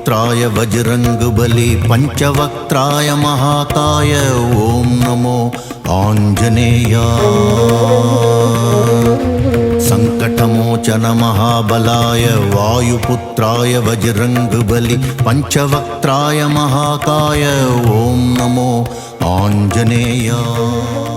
वायुपुत्राय वज्रंगबली पंचवक्त्राय महाकाय ओम नमो आंजनेयाय। संकटमोचन महाबलाय वायुपुत्राय वज्रंगबली पंचवक्त्राय महाकाय ओम नमो आंजनेयाय।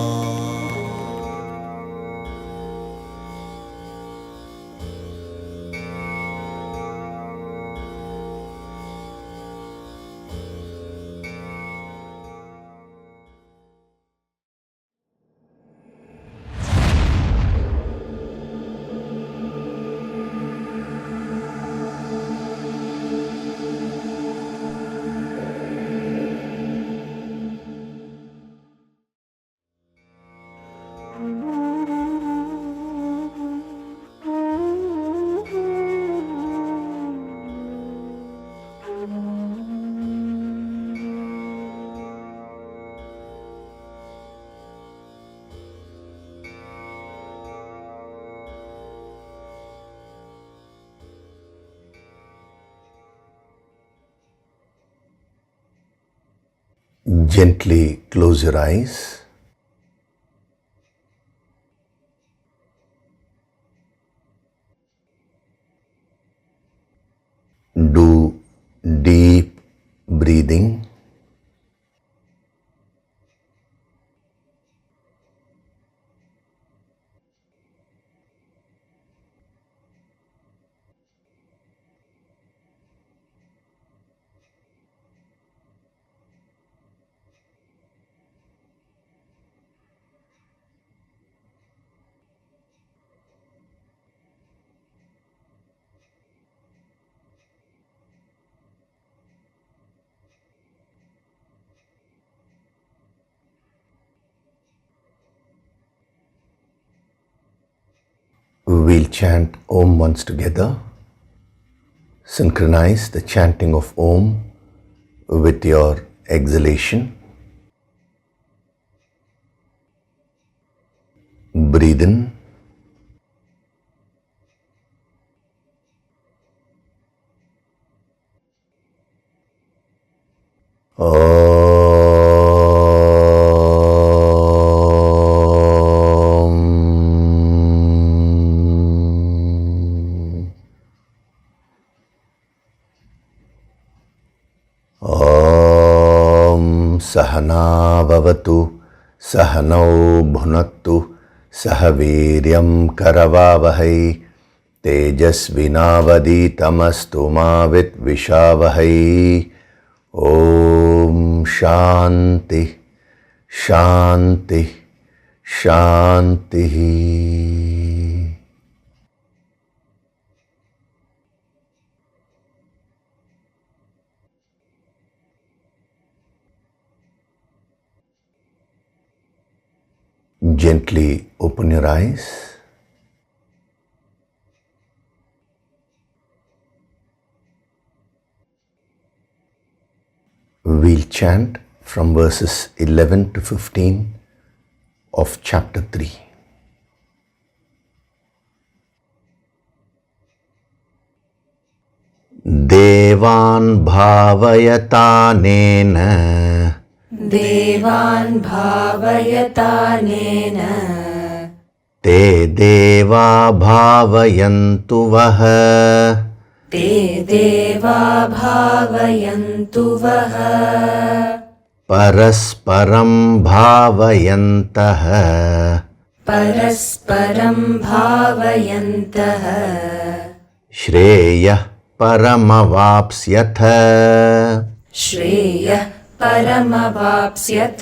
Gently close your eyes. Do deep breathing. We'll chant Om once together. Synchronize the chanting of Om with your exhalation. Breathe in. सहना भवतु सहनौ भुनक्तु सह वीर्यं करवावहै तेजस्विनावधीतमस्तु मा विद्विषावहै। ओम शांति शांति शांति। Gently open your eyes. We'll chant from verses 11 to 15 of chapter 3. Devan bhavayatanena देवान् भावयतानेन ते देवा भावयन्तु वः ते देवा भावयन्तु वः परस्परं भावयन्तः परस्परं भावयन्तः श्रेयः परमवाप्स्यथ श्रेयः परमवाप्स्यथ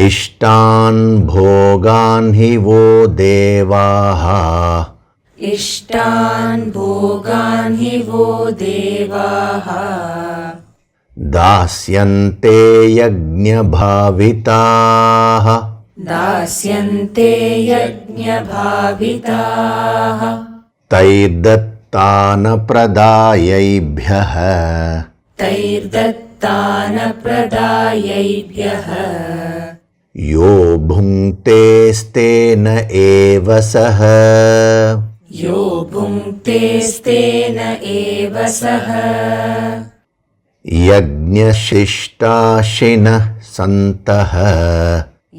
इष्टान् भोगान् हि वो देवाः इष्टान् भोगान् हि वो देवाः दास्यन्ते यज्ञभाविताः दास्यन्ते यज्ञभाविताः तैर्दत्तानप्रदायैभ्यः तैर्दत्तानप्रदायैभ्यः यो भुङ्क्तेस्तेन एव सः यो भुङ्क्तेस्तेन एव सः यज्ञशिष्टाशिनः सन्तः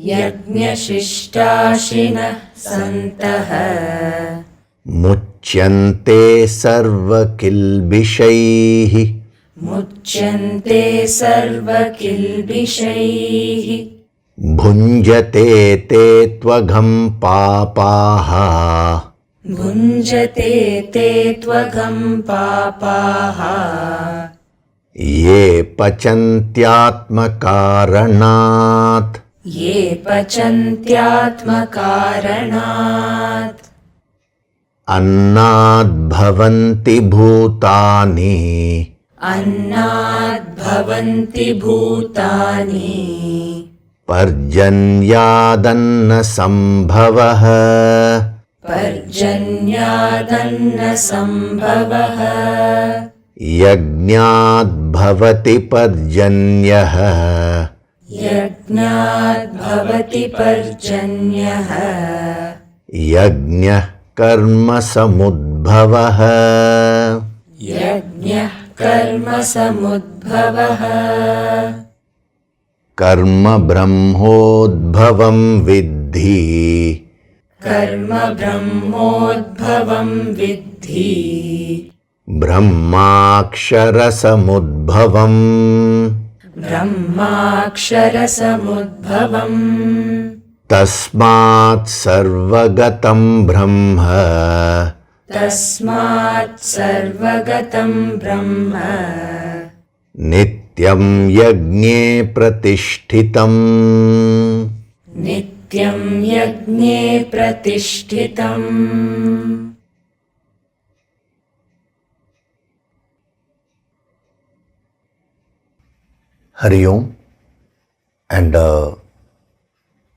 यज्ञशिष्टाशिनः सन्तः मुच्यन्ते सर्वकिल्बिषैः मुच्यन्ते सर्वकिल्बिषैः भुञ्जते ते त्वघं पापाः भुञ्जते ते त्वघं पापाः ये पचन्त्यात्मकारणात् ये पचन्त्यात्मकारणात् अन्नाद्भवन्ति भूतानि अन्नाद्भवन्ति भूतानि पर्जन्यादन्नसम्भवः पर्जन्यादन्नसम्भवः यज्ञाद्भवति पर्जन्यः यज्ञाद्भवति पर्जन्यः यज्ञः कर्मसमुद्भवः यज्ञः कर्मसमुद्भवः कर्म ब्रह्मोद्भवं विद्धि कर्म ब्रह्मोद्भवं विद्धि ब्रह्माक्षरसमुद्भवम् ब्रह्माक्षरसमुद्भवम् तस्मात् सर्वगतं ब्रह्म तस्मात् सर्वगतं ब्रह्म नित्यं यज्ञे प्रतिष्ठितम् नित्यं यज्ञे प्रतिष्ठितम् Hari Om, and a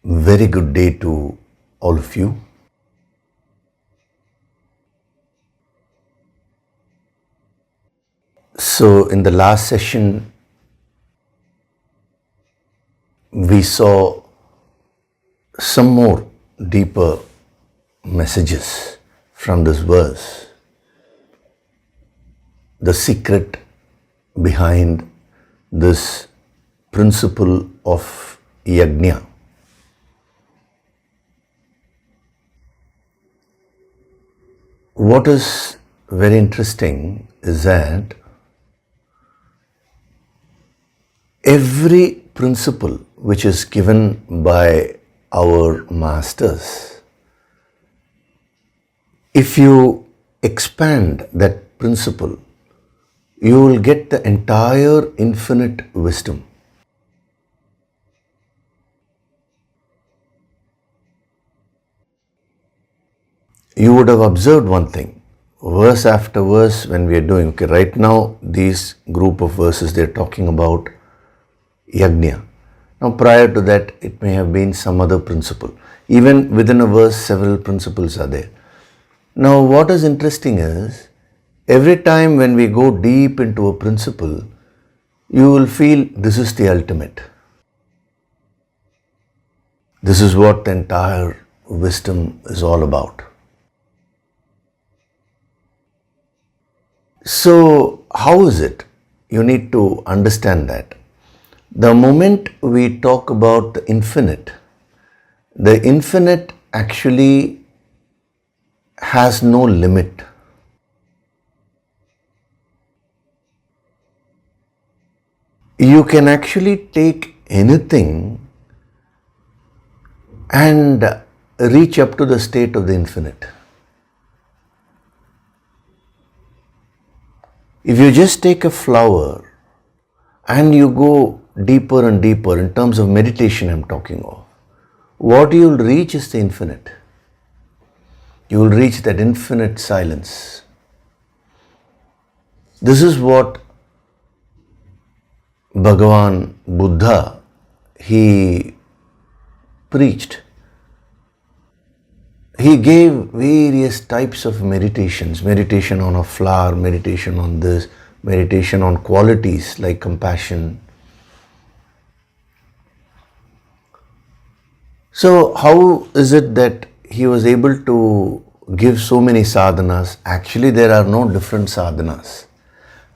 very good day to all of you. So in the last session we saw some more deeper messages from this verse, the secret behind this principle of Yagna. What is very interesting is that every principle which is given by our masters, if you expand that principle, you will get the entire infinite wisdom. You would have observed one thing, verse after verse when we are doing, okay, right now these group of verses, they are talking about Yagna. Now prior to that, it may have been some other principle. Even within a verse, several principles are there. Now what is interesting is, every time when we go deep into a principle, you will feel this is the ultimate. This is what the entire wisdom is all about. So how is it? You need to understand that. The moment we talk about the infinite actually has no limit. You can actually take anything and reach up to the state of the infinite. If you just take a flower and you go deeper and deeper, in terms of meditation I'm talking of, what you will reach is the infinite. You will reach that infinite silence. This is what Bhagavan Buddha, he preached. He gave various types of meditations, meditation on a flower, meditation on this, meditation on qualities like compassion. So how is it that he was able to give so many sadhanas. Actually, there are no different sadhanas.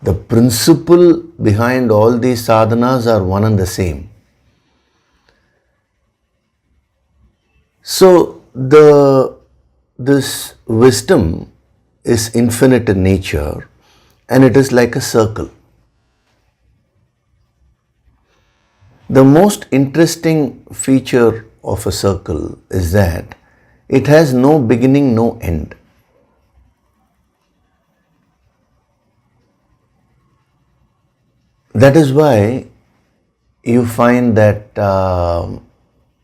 The principle behind all these sadhanas are one and the same. So, this wisdom is infinite in nature, and it is like a circle. The most interesting feature of a circle is that it has no beginning, no end. That is why you find that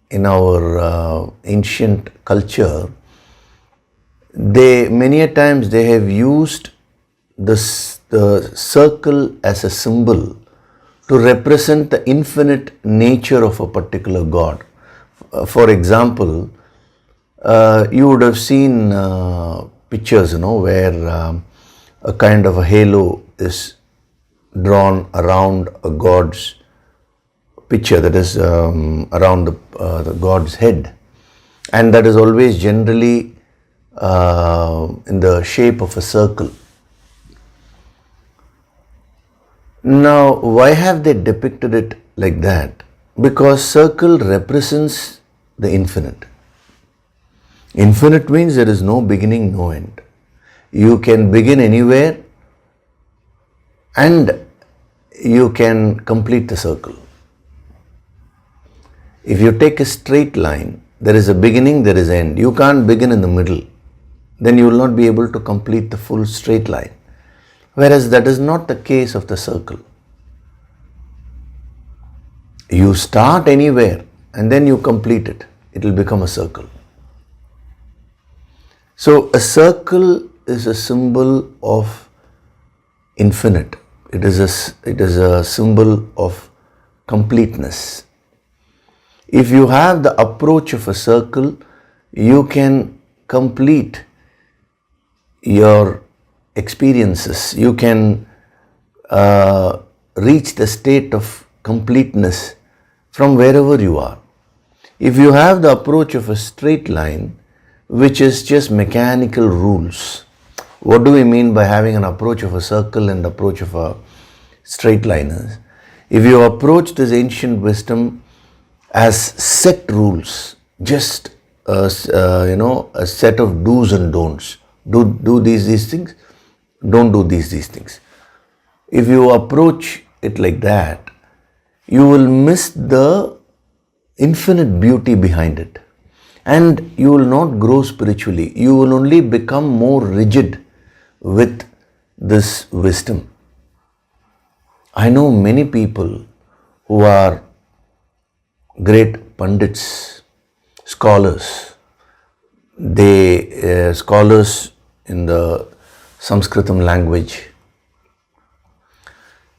in our ancient culture, many a times they have used the circle as a symbol to represent the infinite nature of a particular god. For example, you would have seen pictures, where a kind of a halo is drawn around a god's picture, that is around the god's head, and that is always generally in the shape of a circle. Now, why have they depicted it like that? Because circle represents the infinite. Infinite means there is no beginning, no end. You can begin anywhere and you can complete the circle. If you take a straight line, there is a beginning, there is an end. You can't begin in the middle. Then you will not be able to complete the full straight line. Whereas that is not the case of the circle. You start anywhere and then you complete it. It will become a circle. So a circle is a symbol of infinite. It is a symbol of completeness. If you have the approach of a circle, you can complete your experiences. You can reach the state of completeness from wherever you are. If you have the approach of a straight line, which is just mechanical rules. What do we mean by having an approach of a circle and approach of a straight line? If you approach this ancient wisdom as set rules, just a set of do's and don'ts. Do these things, don't do these things. If you approach it like that, you will miss the infinite beauty behind it. And you will not grow spiritually. You will only become more rigid with this wisdom. I know many people who are great pundits, scholars. Scholars in the Sanskritam language,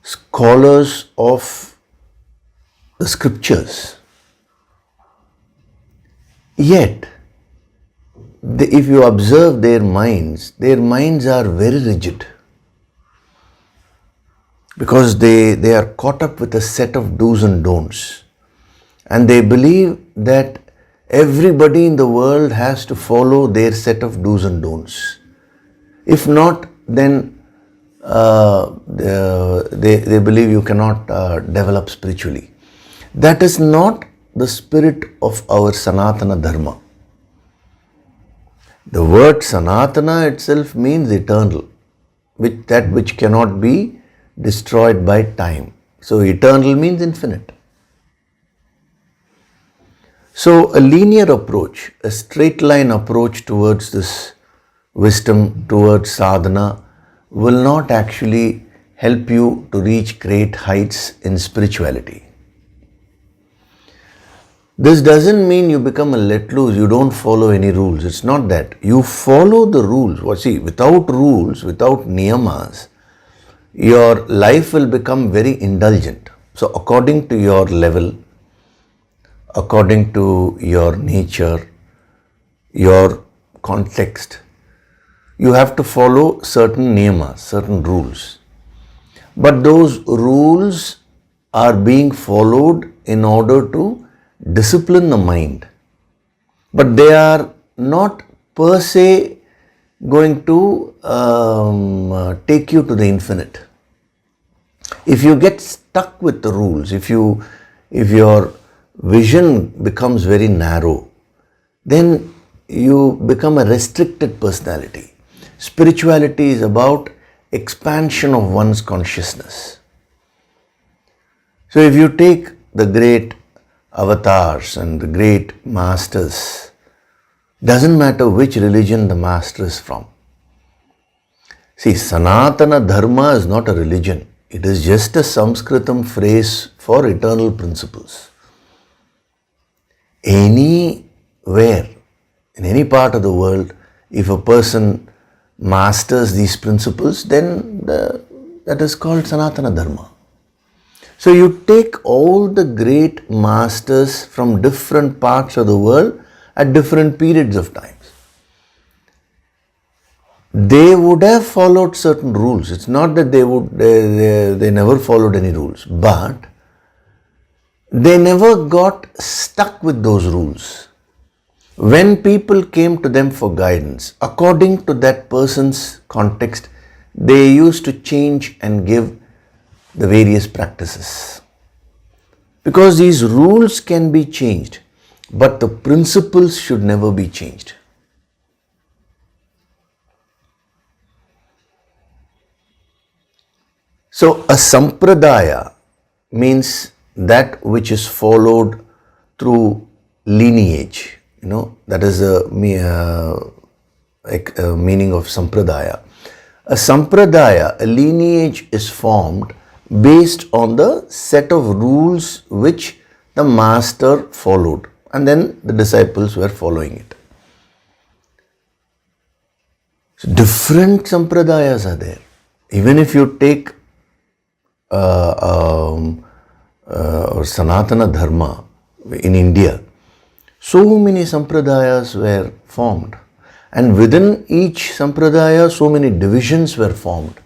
scholars of the scriptures. Yet, if you observe their minds are very rigid, because they are caught up with a set of do's and don'ts, and they believe that everybody in the world has to follow their set of do's and don'ts. If not, then they believe you cannot develop spiritually. That is not the spirit of our Sanatana Dharma. The word Sanatana itself means eternal, which cannot be destroyed by time. So eternal means infinite. So a linear approach, a straight line approach towards this wisdom, towards sadhana, will not actually help you to reach great heights in spirituality. This doesn't mean you become a let loose, you don't follow any rules. It's not that. You follow the rules. Without rules, without niyamas, your life will become very indulgent. So according to your level, according to your nature, your context, you have to follow certain niyamas, certain rules. But those rules are being followed in order to discipline the mind. But they are not per se going to take you to the infinite. If you get stuck with the rules, if your vision becomes very narrow, then you become a restricted personality. Spirituality is about expansion of one's consciousness. So if you take the great avatars and the great masters, doesn't matter which religion the master is from. See, Sanatana Dharma is not a religion. It is just a Sanskritam phrase for eternal principles. Anywhere, in any part of the world, if a person masters these principles, then that is called Sanatana Dharma. So you take all the great masters from different parts of the world at different periods of times. They would have followed certain rules. It's not that they never followed any rules, but they never got stuck with those rules. When people came to them for guidance, according to that person's context, they used to change and give the various practices. Because these rules can be changed, but the principles should never be changed. So a sampradaya means that which is followed through lineage. That is the meaning of sampradaya. A sampradaya, a lineage, is formed based on the set of rules which the master followed, and then the disciples were following it. So different sampradayas are there. Even if you take Sanatana Dharma in India, so many sampradayas were formed, and within each sampradaya so many divisions were formed.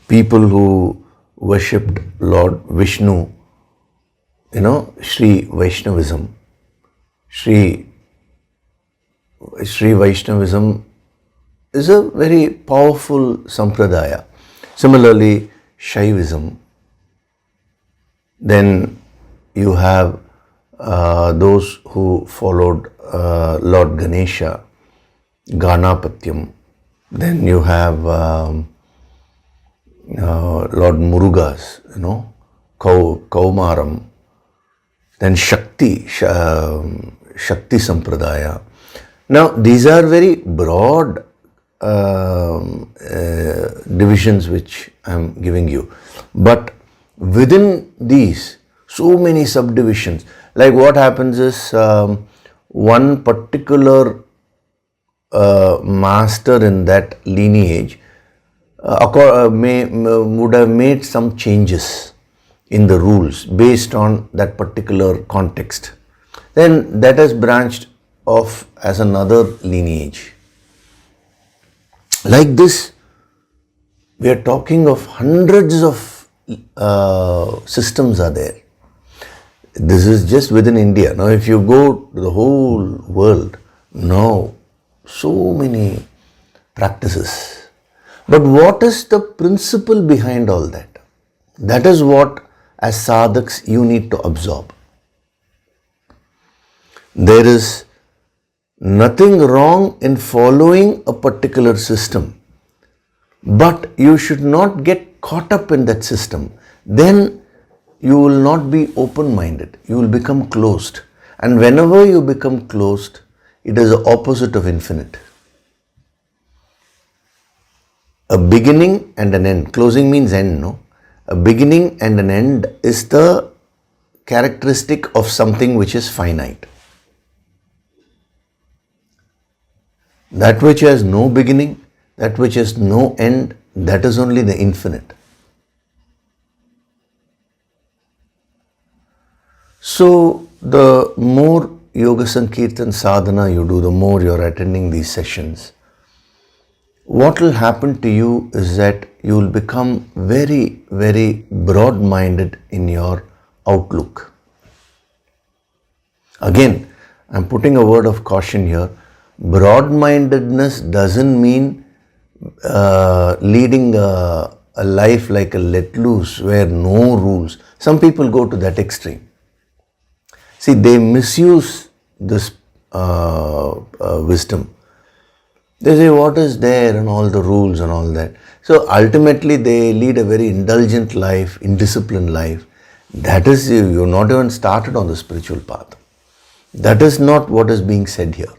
People who worshipped Lord Vishnu, Sri Vaishnavism. Sri Vaishnavism is a very powerful sampradaya. Similarly, Shaivism. Then you have those who followed Lord Ganesha, Ganapatyam. Then you have Lord Murugas, Kaumaram. Then Shakti Sampradaya. Now these are very broad divisions which I am giving you. But within these, so many subdivisions. Like what happens is one particular master in that lineage would have made some changes in the rules based on that particular context. Then that has branched off as another lineage. Like this, we are talking of hundreds of systems are there. This is just within India. Now if you go to the whole world, now so many practices. But what is the principle behind all that? That is what as sadhaks you need to absorb. There is nothing wrong in following a particular system, but you should not get caught up in that system. Then you will not be open-minded. You will become closed. And whenever you become closed, it is the opposite of infinite. A beginning and an end. Closing means end, no? A beginning and an end is the characteristic of something which is finite. That which has no beginning, that which has no end, that is only the infinite. So the more Yoga Sankirtan sadhana you do, the more you are attending these sessions, what will happen to you is that you will become very, very broad-minded in your outlook. Again, I'm putting a word of caution here. Broad-mindedness doesn't mean leading a life like a let loose where no rules. Some people go to that extreme. See, they misuse this wisdom. They say what is there and all the rules and all that. So ultimately they lead a very indulgent life, indisciplined life. That is, you're not even started on the spiritual path. That is not what is being said here.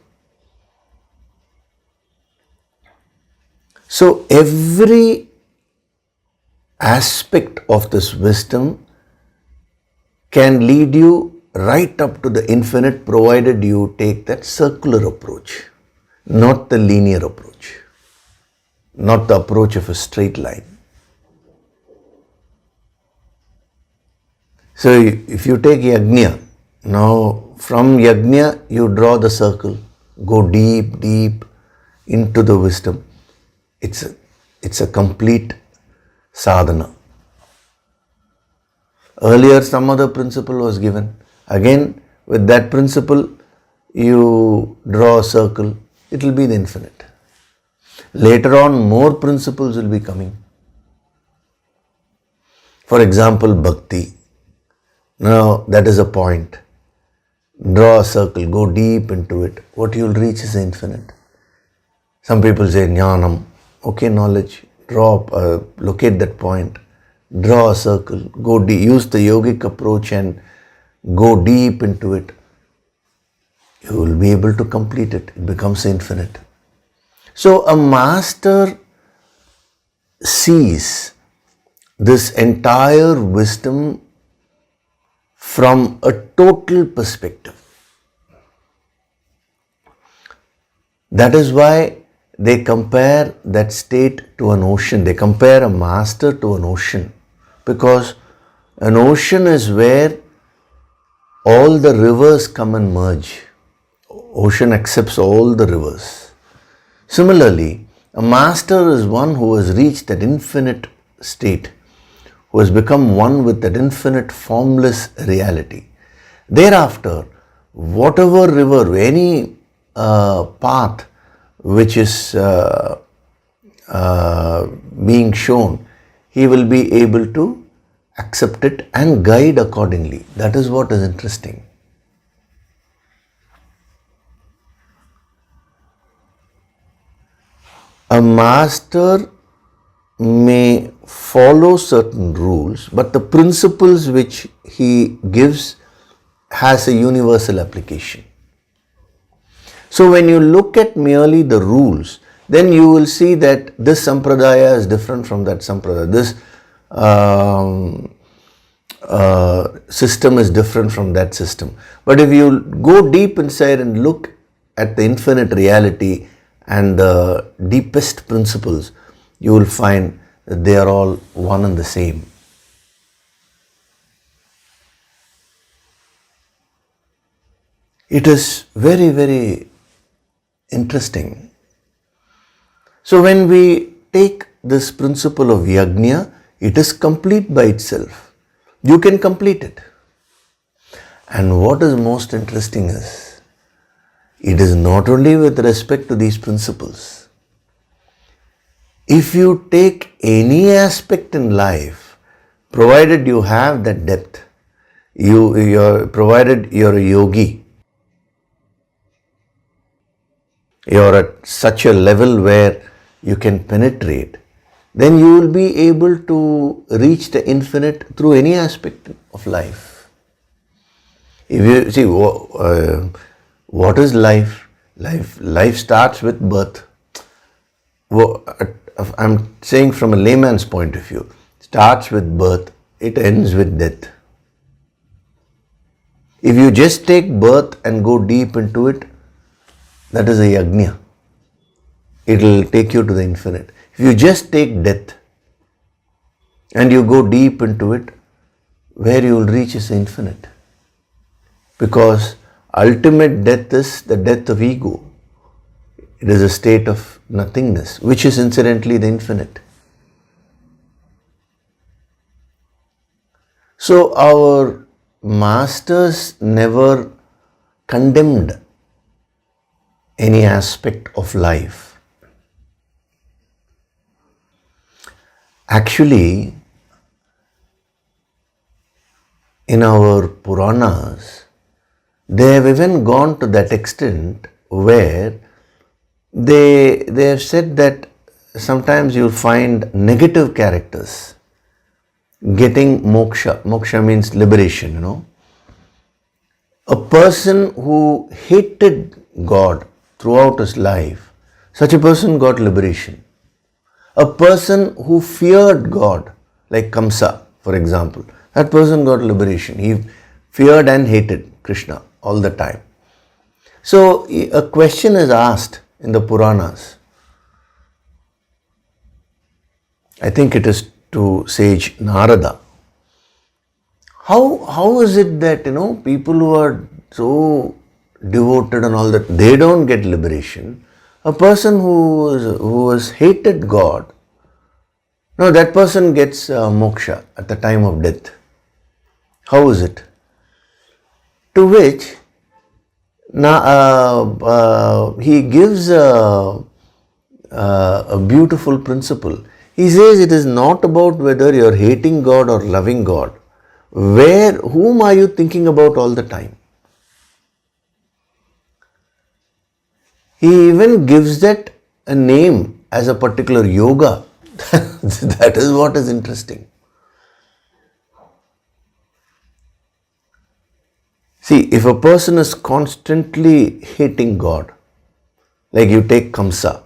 So every aspect of this wisdom can lead you right up to the infinite, provided you take that circular approach, not the linear approach, not the approach of a straight line. So if you take Yagna, now from Yagna you draw the circle, go deep, deep into the wisdom. It's a complete sadhana. Earlier some other principle was given. Again, with that principle, you draw a circle, it will be the infinite. Later on, more principles will be coming. For example, bhakti. Now, that is a point. Draw a circle, go deep into it. What you will reach is infinite. Some people say jnanam. Okay, knowledge. Locate that point. Draw a circle, go deep. Use the yogic approach and go deep into it. You will be able to complete it. It becomes infinite. So a master sees this entire wisdom from a total perspective. That is why they compare that state to an ocean. They compare a master to an ocean, because an ocean is where all the rivers come and merge. Ocean accepts all the rivers. Similarly, a master is one who has reached that infinite state, who has become one with that infinite formless reality. Thereafter, whatever river, any path which is being shown, he will be able to accept it and guide accordingly. That is what is interesting. A master may follow certain rules, but the principles which he gives has a universal application. So when you look at merely the rules, then you will see that this sampradaya is different from that sampradaya. This system is different from that system. But if you go deep inside and look at the infinite reality and the deepest principles, you will find that they are all one and the same. It is very, very interesting. So when we take this principle of Yagna, it is complete by itself. You can complete it. And what is most interesting is, it is not only with respect to these principles. If you take any aspect in life, provided you have that depth, provided you're a yogi, you're at such a level where you can penetrate, then you will be able to reach the infinite through any aspect of life. If you see, what is life? Life starts with birth. I'm saying from a layman's point of view, starts with birth, it ends with death. If you just take birth and go deep into it, that is a yagna. It will take you to the infinite. If you just take death and you go deep into it, where you will reach is infinite. Because ultimate death is the death of ego. It is a state of nothingness, which is incidentally the infinite. So our masters never condemned any aspect of life. Actually, in our Puranas, they have even gone to that extent where they have said that sometimes you find negative characters getting moksha. Moksha means liberation, A person who hated God throughout his life, such a person got liberation. A person who feared God, like Kamsa, for example, that person got liberation. He feared and hated Krishna all the time. So a question is asked in the Puranas. I think it is to sage Narada. How is it that, people who are so devoted and all that, they don't get liberation? A person who has hated God, no, that person gets moksha at the time of death. How is it? To which he gives a beautiful principle. He says it is not about whether you are hating God or loving God. Whom are you thinking about all the time? He even gives that a name as a particular yoga. That is what is interesting. See, if a person is constantly hating God, like you take Kamsa,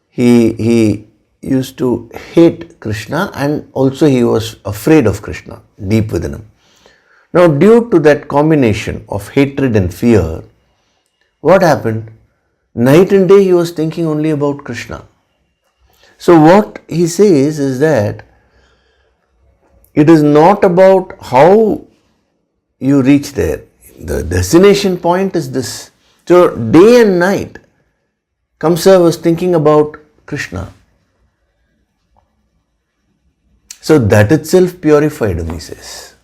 he used to hate Krishna and also he was afraid of Krishna deep within him. Now, due to that combination of hatred and fear, what happened? Night and day he was thinking only about Krishna. So what he says is that it is not about how you reach there. The destination point is this. So day and night, Kamsa was thinking about Krishna. So that itself purified him, he says.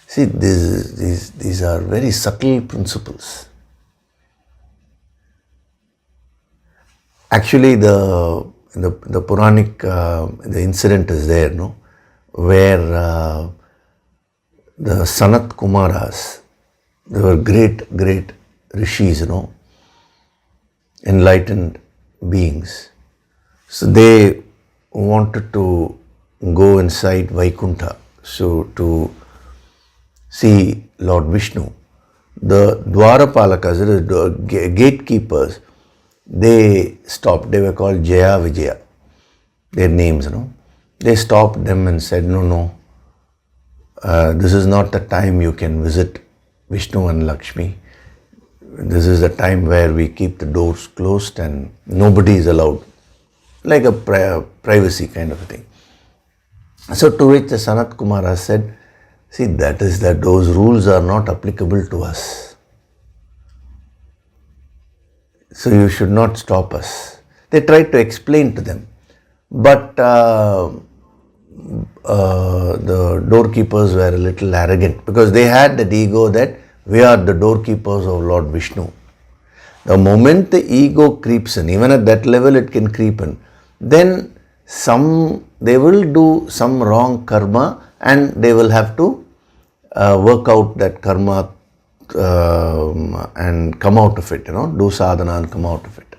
See, these are very subtle principles. Actually, the Puranic, the incident is there, where the Sanat Kumaras, they were great rishis, enlightened beings. So they wanted to go inside Vaikuntha, so to see Lord Vishnu. The Dwarapalakas, the gatekeepers, they stopped. They were called Jaya Vijaya, their names, They stopped them and said, no, this is not the time you can visit Vishnu and Lakshmi. This is the time where we keep the doors closed and nobody is allowed, like a privacy kind of a thing. So to which the Sanat Kumara said, see, those rules are not applicable to us. So you should not stop us. They tried to explain to them. But the doorkeepers were a little arrogant because they had that ego that we are the doorkeepers of Lord Vishnu. The moment the ego creeps in, even at that level it can creep in, then they will do some wrong karma and they will have to work out that karma and come out of it, do sadhana and come out of it.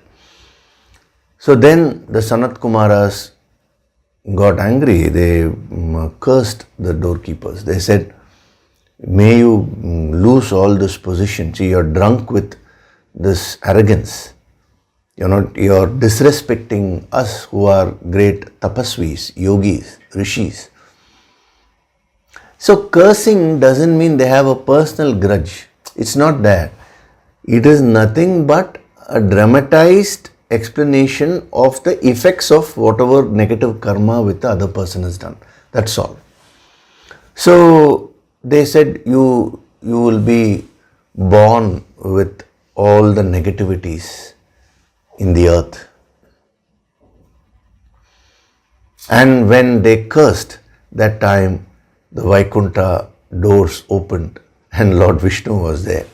So then the Sanat Kumaras got angry. They cursed the doorkeepers. They said, may you lose all this position. See, you're drunk with this arrogance. You're disrespecting us who are great tapasvis, yogis, rishis. So cursing doesn't mean they have a personal grudge. It's not that. It is nothing but a dramatized explanation of the effects of whatever negative karma with the other person has done. That's all. So they said you will be born with all the negativities in the earth. And when they cursed, that time the Vaikuntha doors opened and Lord Vishnu was there.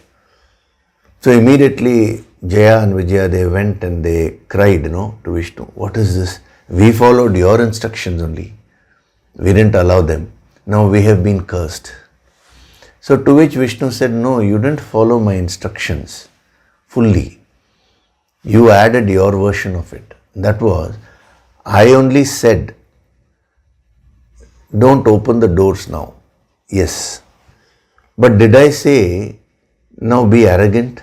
So immediately Jaya and Vijaya, they went and they cried, to Vishnu. What is this? We followed your instructions only. We didn't allow them. Now we have been cursed. So to which Vishnu said, no, you didn't follow my instructions fully. You added your version of it. That was, I only said, don't open the doors now. Yes. But did I say, now be arrogant?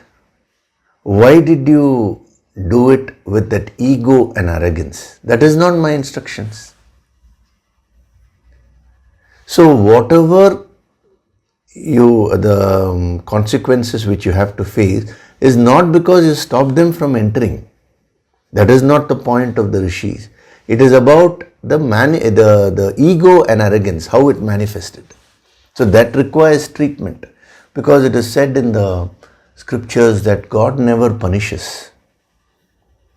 Why did you do it with that ego and arrogance? That is not my instructions. So whatever the consequences which you have to face is not because you stop them from entering. That is not the point of the rishis. It is about the ego and arrogance, how it manifested. So that requires treatment, because it is said in the scriptures that God never punishes.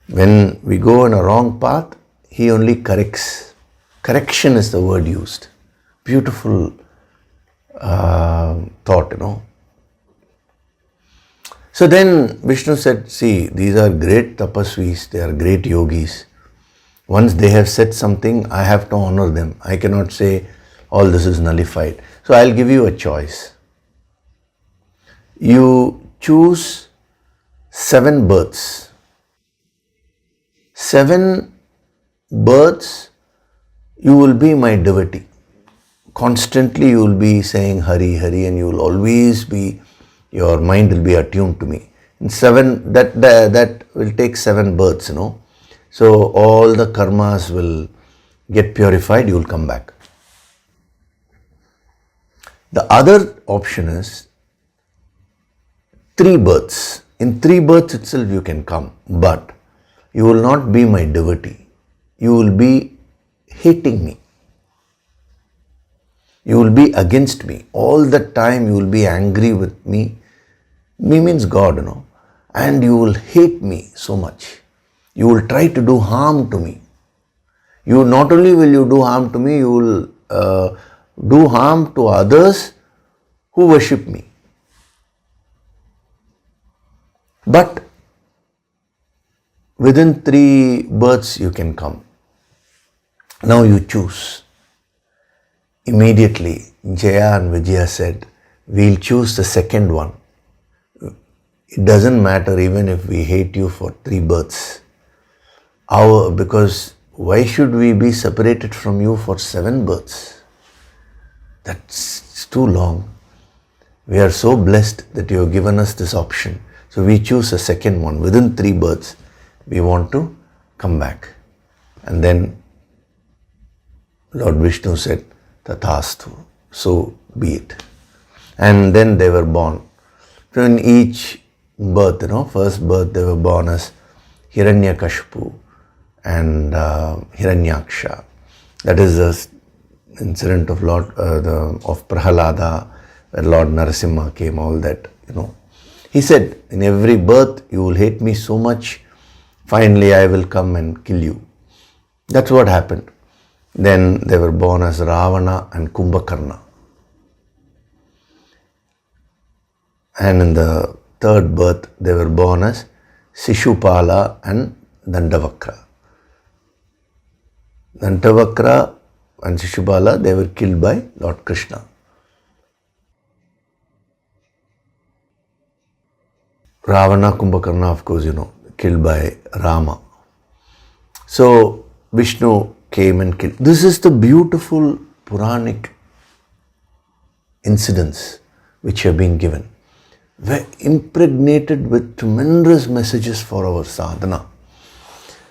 When we go on a wrong path, He only corrects. Correction is the word used. Beautiful thought, So then Vishnu said, see, these are great tapasvis, they are great yogis. Once they have said something, I have to honor them. I cannot say all this is nullified. So I'll give you a choice. You choose 7 births. 7 births, you will be my devotee. Constantly you will be saying Hari, Hari, and you will always be, your mind will be attuned to me. In 7, that will take 7 births, So all the karmas will get purified, you will come back. The other option is 3 births. In 3 births itself you can come, but you will not be my devotee. You will be hating me. You will be against me. All the time you will be angry with me. Me means God, and you will hate me so much. You will try to do harm to me. You not only will you do harm to me, you will do harm to others who worship me. But within 3 births you can come. Now you choose. Immediately Jaya and Vijaya said, we'll choose the second one. It doesn't matter even if we hate you for 3 births. Because why should we be separated from you for 7 births? That's too long. We are so blessed that you have given us this option. So we choose a second one. Within 3 births, we want to come back. And then Lord Vishnu said, Tathastu, so be it. And then they were born. So in each birth, first birth they were born as Hiranyakashipu and Hiranyaksha. That is the incident of of Prahalada, where Lord Narasimha came, all that, He said, in every birth you will hate me so much, finally I will come and kill you. That's what happened. Then they were born as Ravana and Kumbhakarna. And in the 3rd birth, they were born as Sishupala and Dandavakra. Dandavakra and Sishupala, they were killed by Lord Krishna. Ravana, Kumbhakarna, of course, killed by Rama. So Vishnu came and killed. This is the beautiful Puranic incidents which have been given. Were impregnated with tremendous messages for our sadhana.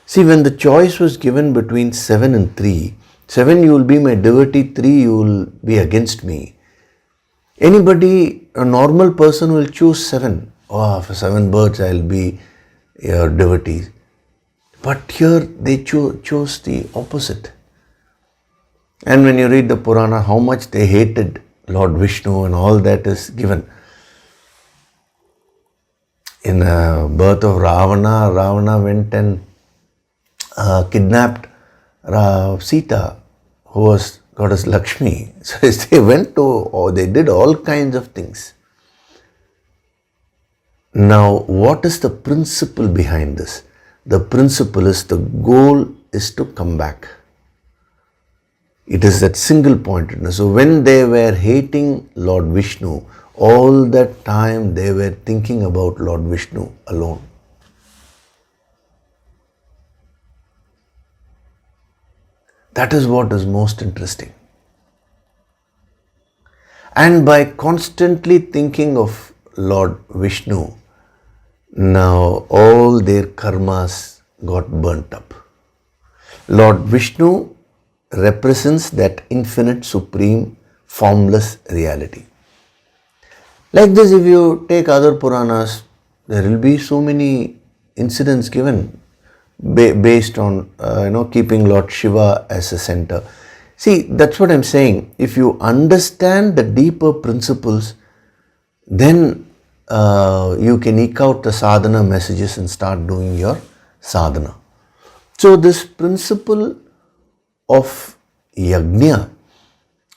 See, when the choice was given between 7 and 3, 7 you will be my devotee, 3 you will be against me. Anybody, a normal person will choose 7. Oh, for 7 births I will be your devotee. But here they chose the opposite. And when you read the Purana, how much they hated Lord Vishnu and all that is given. In the birth of Ravana, Ravana went and kidnapped Sita, who was goddess Lakshmi. So they did all kinds of things. Now, what is the principle behind this? The principle is the goal is to come back. It is that single pointedness. So when they were hating Lord Vishnu, all that time they were thinking about Lord Vishnu alone. That is what is most interesting. And by constantly thinking of Lord Vishnu, now all their karmas got burnt up. Lord Vishnu represents that infinite, supreme, formless reality. Like this, if you take other Puranas, there will be so many incidents given based on keeping Lord Shiva as a center. See, that's what I'm saying. If you understand the deeper principles, then you can eke out the sadhana messages and start doing your sadhana. So this principle of Yagna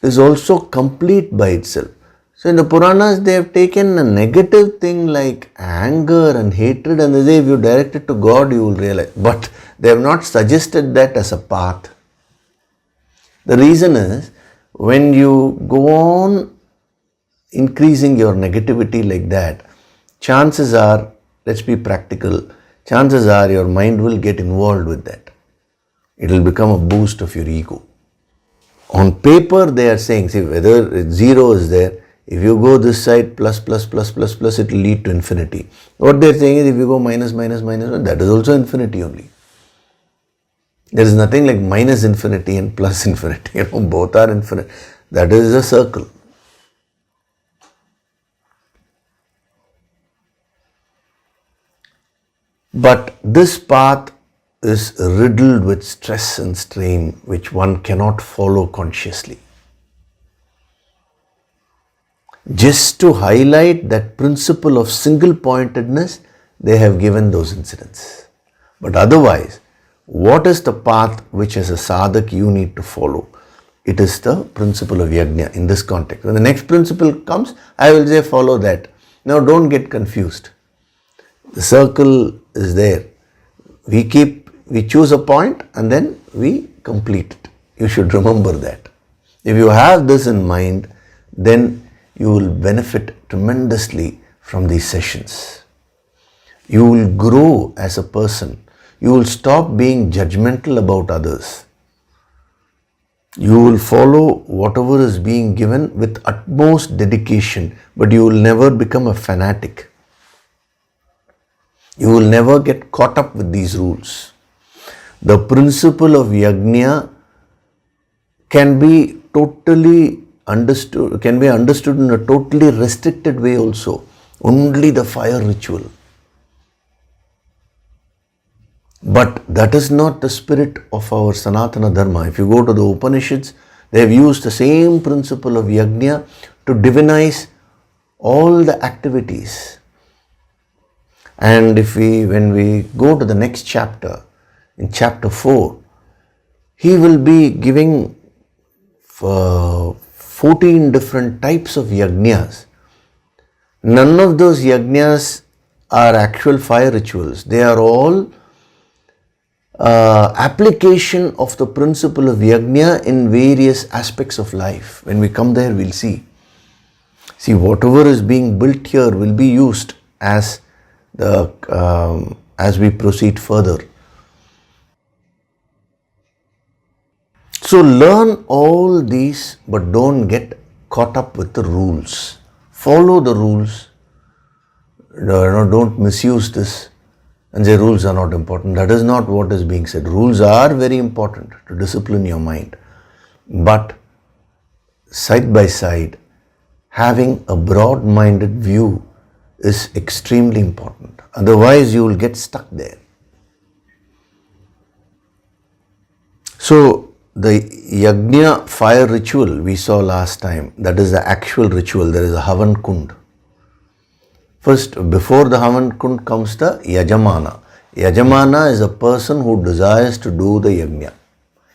is also complete by itself. So in the Puranas, they have taken a negative thing like anger and hatred, and they say if you direct it to God, you will realize. But they have not suggested that as a path. The reason is, when you go on increasing your negativity like that, chances are, let's be practical, chances are your mind will get involved with that. It will become a boost of your ego. On paper, they are saying, see, whether 0 is there, if you go this side plus, it will lead to infinity. What they are saying is, if you go minus, 1, that is also infinity only. There is nothing like minus infinity and plus infinity. Both are infinite. That is a circle. But this path is riddled with stress and strain which one cannot follow consciously. Just to highlight that principle of single pointedness, they have given those incidents. But otherwise, what is the path which as a sadhak you need to follow? It is the principle of Yagna in this context. When the next principle comes, I will say follow that. Now don't get confused. The circle is there. We choose a point and then we complete it. You should remember that. If you have this in mind, then you will benefit tremendously from these sessions. You will grow as a person. You will stop being judgmental about others. You will follow whatever is being given with utmost dedication, but you will never become a fanatic. You will never get caught up with these rules. The principle of Yagna can be understood in a totally restricted way also. Only the fire ritual. But that is not the spirit of our Sanatana Dharma. If you go to the Upanishads, they have used the same principle of Yagna to divinize all the activities. And when we go to the next chapter, in chapter 4, he will be giving 14 different types of yagnas. None of those yagnas are actual fire rituals. They are all application of the principle of Yagna in various aspects of life. When we come there, we'll see. See, whatever is being built here will be used as we proceed further. So learn all these, but don't get caught up with the rules. Follow the rules. Don't misuse this and say rules are not important. That is not what is being said. Rules are very important to discipline your mind. But side by side, having a broad-minded view is extremely important. Otherwise, you will get stuck there. So, the Yagna fire ritual we saw last time, that is the actual ritual. There is a Havan Kund. First, before the Havan Kund comes the Yajamana. Yajamana is a person who desires to do the Yagna.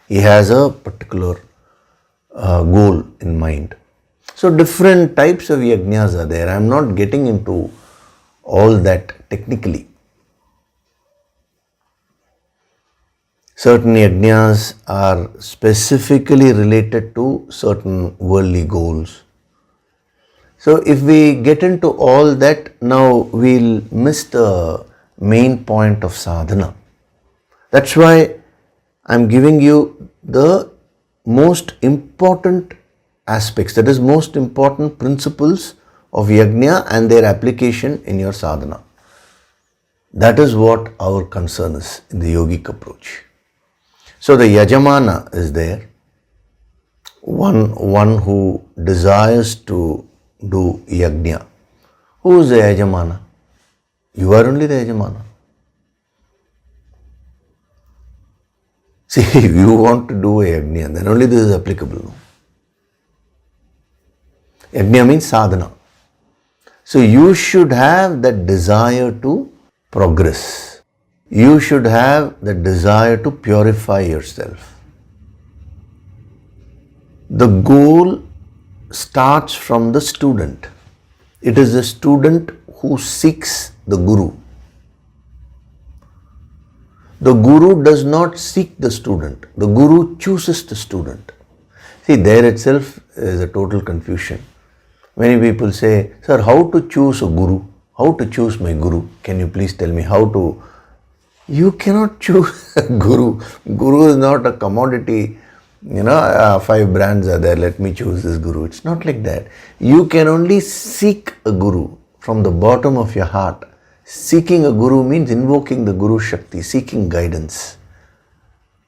He has a particular goal in mind. So different types of Yagnas are there. I am not getting into all that technically. Certain yajnas are specifically related to certain worldly goals. So if we get into all that, now we'll miss the main point of sadhana. That's why I'm giving you the most important aspects, that is most important principles of yajna and their application in your sadhana. That is what our concern is in the yogic approach. So the Yajamana is there, one who desires to do yajna. Who is the Yajamana? You are only the Yajamana. See, if you want to do a yajna, then only this is applicable. No? Yajna means sadhana. So you should have that desire to progress. You should have the desire to purify yourself. The goal starts from the student. It is the student who seeks the guru. The guru does not seek the student. The guru chooses the student. See, there itself is a total confusion. Many people say, sir, how to choose a guru? How to choose my guru? Can you please tell me how to? You cannot choose a guru. Guru is not a commodity. 5 brands are there, let me choose this guru. It's not like that. You can only seek a guru from the bottom of your heart. Seeking a guru means invoking the Guru Shakti, seeking guidance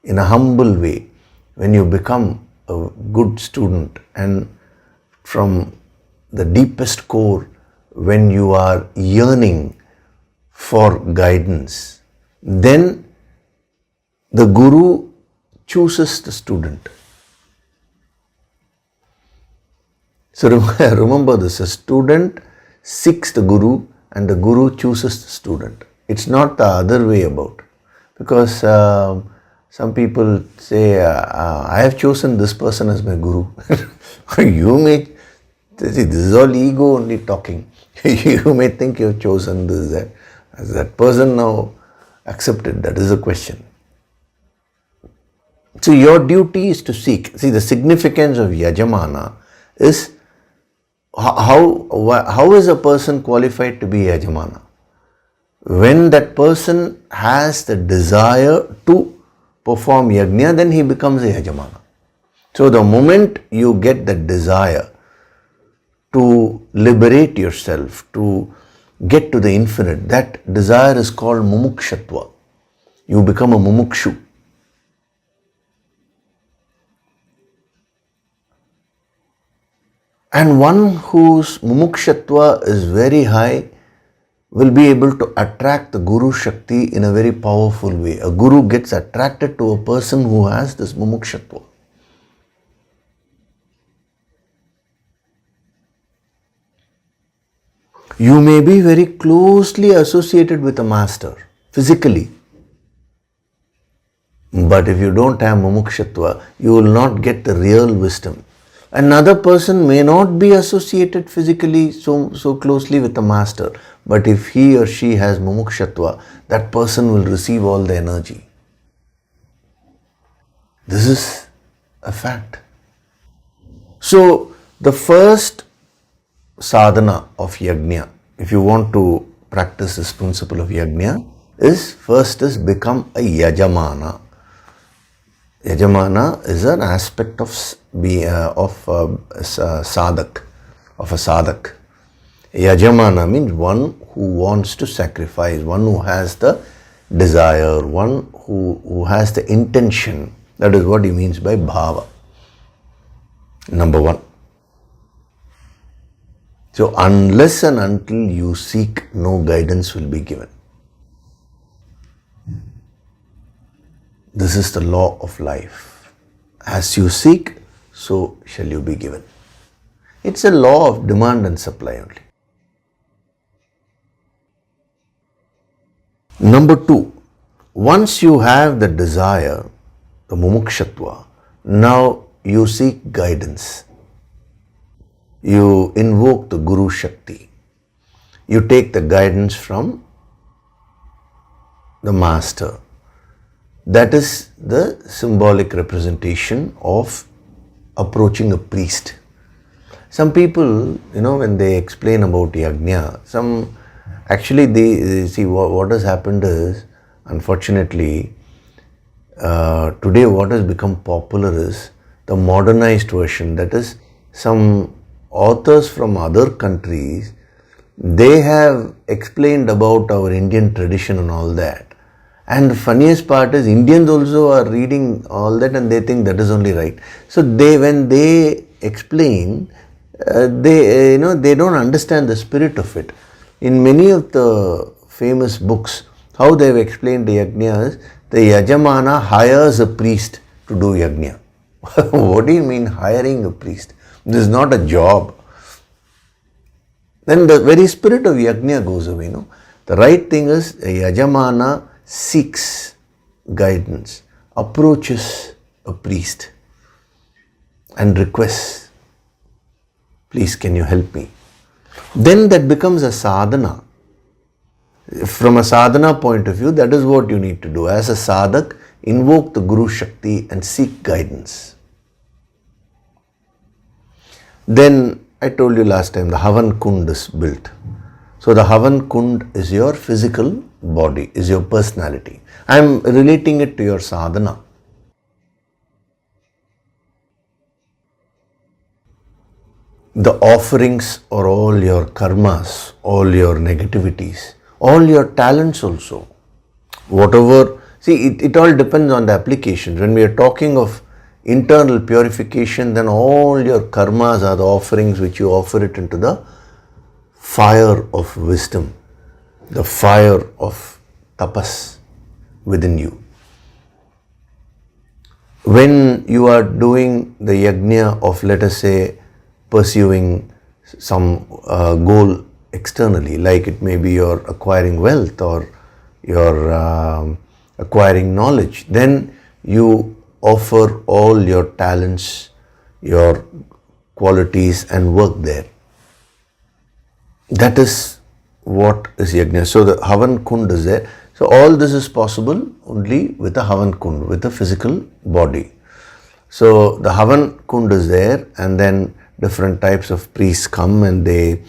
in a humble way. When you become a good student and from the deepest core, when you are yearning for guidance, then the guru chooses the student. So remember this, a student seeks the guru and the guru chooses the student. It's not the other way about. Because some people say, I have chosen this person as my guru. You may, this is all ego only talking. You may think you have chosen this, that. Has that person now accepted? That is the question. So your duty is to seek. See, the significance of Yajamana is how is a person qualified to be Yajamana? When that person has the desire to perform yajna, then he becomes a Yajamana. So the moment you get the desire to liberate yourself, to get to the infinite, that desire is called mumukshatva. You become a mumukshu. And one whose mumukshatva is very high will be able to attract the Guru Shakti in a very powerful way. A Guru gets attracted to a person who has this mumukshatva. You may be very closely associated with a master, physically. But if you don't have mumukshatva, you will not get the real wisdom. Another person may not be associated physically so closely with the master, but if he or she has mumukshatva, that person will receive all the energy. This is a fact. So, the first sadhana of yajna, if you want to practice this principle of yajna, is become a yajamana. Yajamana is an aspect of sadhak, of a sadhak. Yajamana means one who wants to sacrifice, one who has the desire, one who has the intention. That is what he means by bhava. Number one. So unless and until you seek, no guidance will be given. This is the law of life. As you seek, so shall you be given. It's a law of demand and supply only. Number two, once you have the desire, the mumukshatva, now you seek guidance. You invoke the Guru Shakti. you take the guidance from the master. That is the symbolic representation of approaching a priest. Some people, when they explain about Yagna, they see what has happened is, unfortunately, today what has become popular is the modernized version. That is, some authors from other countries, they have explained about our Indian tradition and all that. And the funniest part is Indians also are reading all that and they think that is only right. So when they explain, they don't understand the spirit of it. In many of the famous books, how they have explained the Yagna is, the Yajamana hires a priest to do Yagna. What do you mean hiring a priest? This is not a job. Then the very spirit of Yagna goes away. The right thing is a Yajamana seeks guidance, approaches a priest and requests, please can you help me? Then that becomes a sadhana. From a sadhana point of view, that is what you need to do. As a sadhak, invoke the Guru Shakti and seek guidance. Then I told you last time, the Havan Kund is built. So the Havan Kund is your physical body, is your personality. I am relating it to your sadhana. The offerings are all your karmas, all your negativities, all your talents also. Whatever, see, it all depends on the application. When we are talking of internal purification, then all your karmas are the offerings which you offer it into the fire of wisdom, the fire of tapas within you. When you are doing the yajna of, let us say, pursuing some goal externally, like it may be you're acquiring wealth or you're acquiring knowledge, then you offer all your talents, your qualities and work there. That is what is yajna. So the Havan Kund is there. So all this is possible only with a Havan Kund, with a physical body. So the Havan Kund is there, and then different types of priests come and they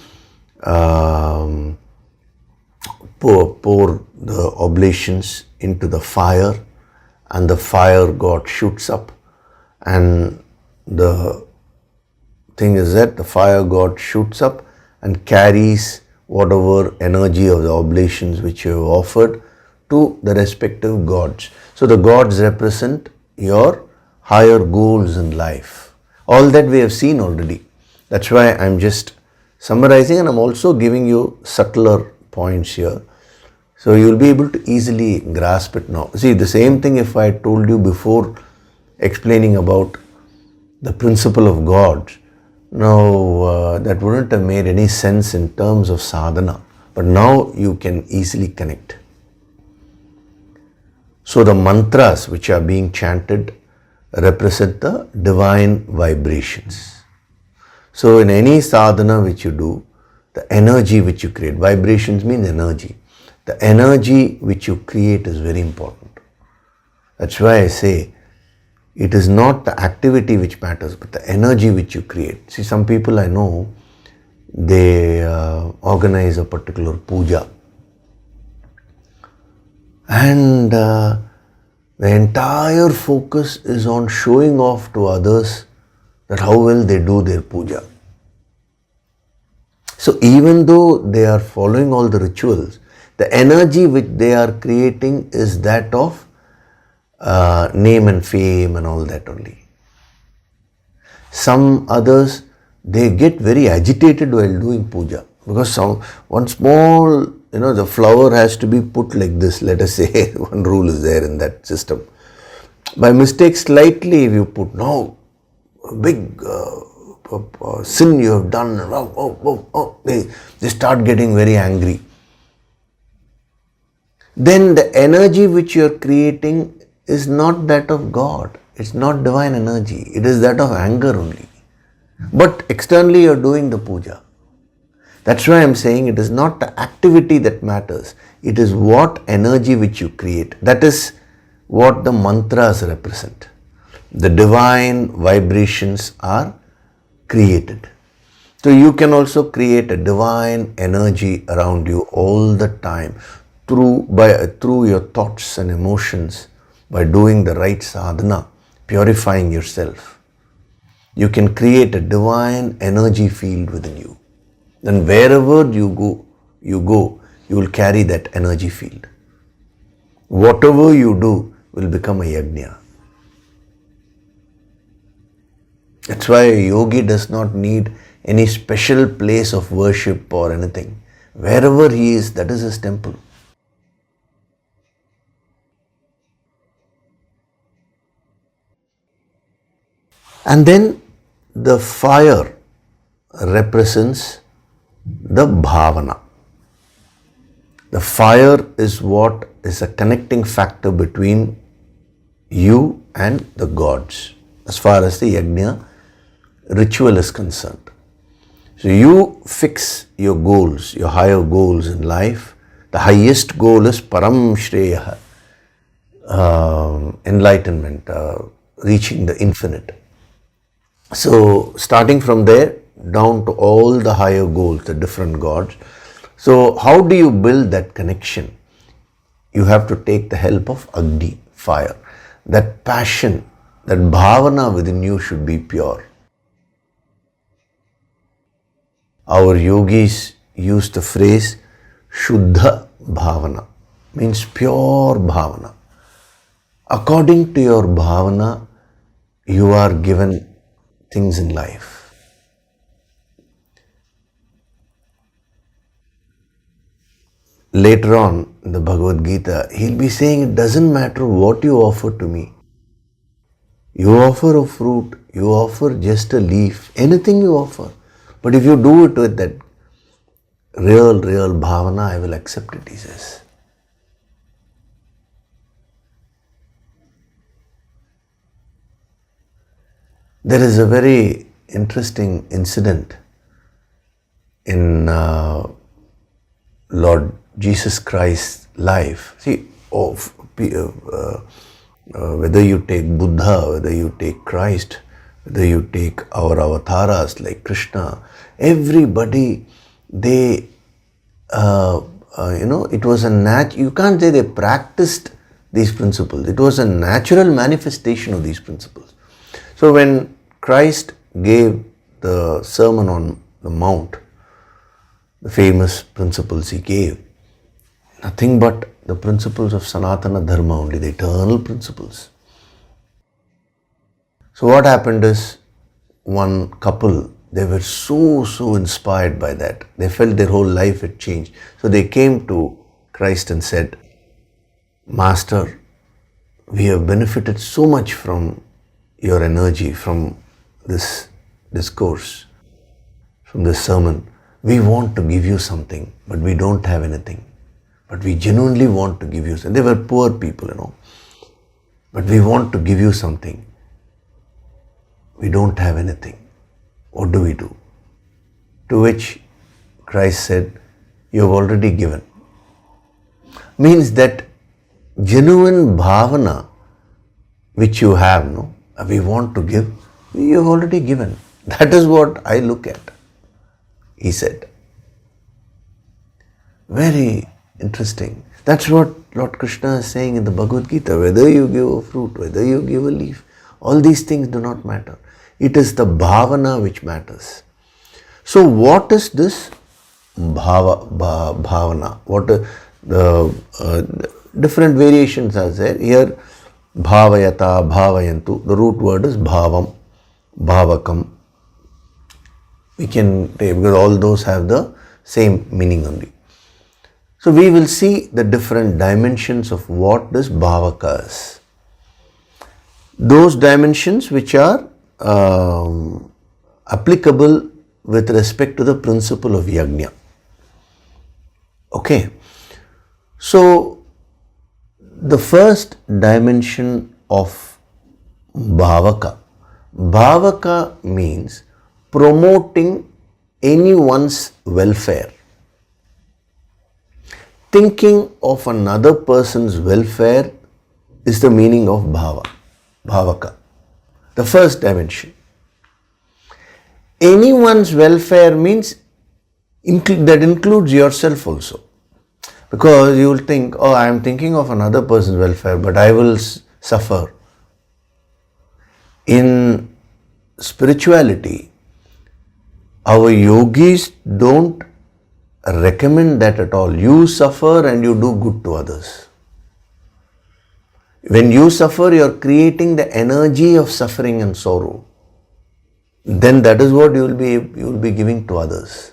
pour the oblations into the fire, and the fire god shoots up. And the thing is that the fire god shoots up and carries whatever energy of the oblations which you have offered to the respective gods. So the gods represent your higher goals in life. All that we have seen already. That's why I'm just summarizing, and I'm also giving you subtler points here. So you'll be able to easily grasp it now. See, the same thing if I told you before explaining about the principle of God, now that wouldn't have made any sense in terms of sadhana. But now you can easily connect. So the mantras which are being chanted represent the divine vibrations. So in any sadhana which you do, the energy which you create, vibrations mean energy. The energy which you create is very important. That's why I say it is not the activity which matters, but the energy which you create. See, some people I know, they organize a particular puja. And the entire focus is on showing off to others that how well they do their puja. So even though they are following all the rituals, the energy which they are creating is that of name and fame and all that only. Some others, they get very agitated while doing puja, because one small, the flower has to be put like this, let us say, one rule is there in that system. By mistake, slightly if you put, no, a big sin you have done, they start getting very angry. Then the energy which you are creating is not that of God. It's not divine energy. It is that of anger only. But externally you are doing the puja. That's why I'm saying it is not the activity that matters. It is what energy which you create. That is what the mantras represent. The divine vibrations are created. So you can also create a divine energy around you all the time through your thoughts and emotions, by doing the right sadhana, purifying yourself. You can create a divine energy field within you. Then wherever you go, you will carry that energy field. Whatever you do will become a yajna. That's why a yogi does not need any special place of worship or anything. Wherever he is, that is his temple. And then the fire represents the bhavana. The fire is what is a connecting factor between you and the gods, as far as the yajna ritual is concerned. So you fix your goals, your higher goals in life. The highest goal is param shreya, enlightenment, reaching the infinite. So starting from there down to all the higher goals, the different gods. So how do you build that connection? You have to take the help of Agni, fire. That passion, that bhavana within you should be pure. Our yogis use the phrase Shuddha Bhavana, means pure bhavana. According to your bhavana, you are given things in life. Later on in the Bhagavad Gita, he'll be saying it doesn't matter what you offer to me. You offer a fruit, you offer just a leaf, anything you offer. But if you do it with that real bhavana, I will accept it, he says. There is a very interesting incident in Lord Jesus Christ's life. See, whether you take Buddha, whether you take Christ, whether you take our avatars like Krishna, everybody, they, it was a you can't say they practiced these principles. It was a natural manifestation of these principles. So when Christ gave the Sermon on the Mount, the famous principles he gave, nothing but the principles of Sanatana Dharma only, the eternal principles. So what happened is, one couple, they were so inspired by that. They felt their whole life had changed. So they came to Christ and said, Master, we have benefited so much from your energy, from this discourse, from this sermon. We want to give you something, but we don't have anything. But we genuinely want to give you something. They were poor people, But we want to give you something. We don't have anything. What do we do? To which Christ said, you have already given. Means that genuine bhavana which you have, we want to give, you have already given. That is what I look at, he said. Very interesting. That's what Lord Krishna is saying in the Bhagavad Gita. Whether you give a fruit, whether you give a leaf, all these things do not matter. It is the bhavana which matters. So what is this bhavana? What are the different variations are there? Here, bhavayata, bhavayantu. The root word is bhavam, bhavakam. We can take, because all those have the same meaning only. So we will see the different dimensions of what this bhavaka is. Those dimensions which are applicable with respect to the principle of Yagna. Okay. So the first dimension of bhavaka. Bhavaka means promoting anyone's welfare. Thinking of another person's welfare is the meaning of bhavaka, the first dimension. Anyone's welfare means that includes yourself also. Because you will think, oh, I am thinking of another person's welfare, but I will suffer. In spirituality, our yogis don't recommend that at all. You suffer and you do good to others. When you suffer, you are creating the energy of suffering and sorrow. Then that is what you will be giving to others.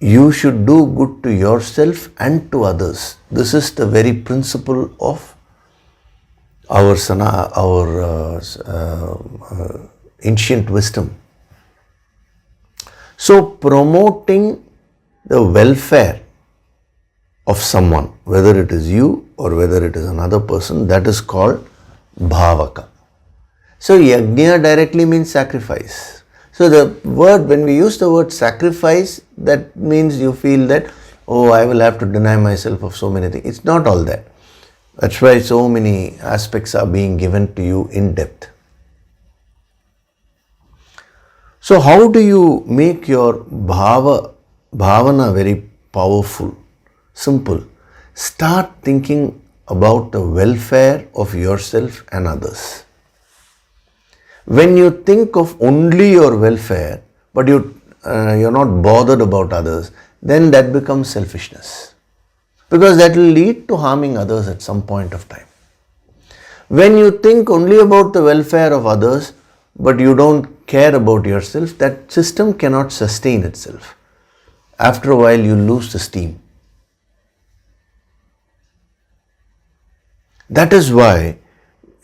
You should do good to yourself and to others. This is the very principle of our ancient wisdom. So promoting the welfare of someone, whether it is you or whether it is another person, that is called bhavaka. So yajna directly means sacrifice. So the word, when we use the word sacrifice, that means you feel that, oh, I will have to deny myself of so many things. It's not all that. That's why so many aspects are being given to you in depth. So how do you make your bhavana very powerful? Simple. Start thinking about the welfare of yourself and others. When you think of only your welfare, but you're not bothered about others, then that becomes selfishness. Because that will lead to harming others at some point of time. When you think only about the welfare of others, but you don't care about yourself, that system cannot sustain itself. After a while, you lose the steam. That is why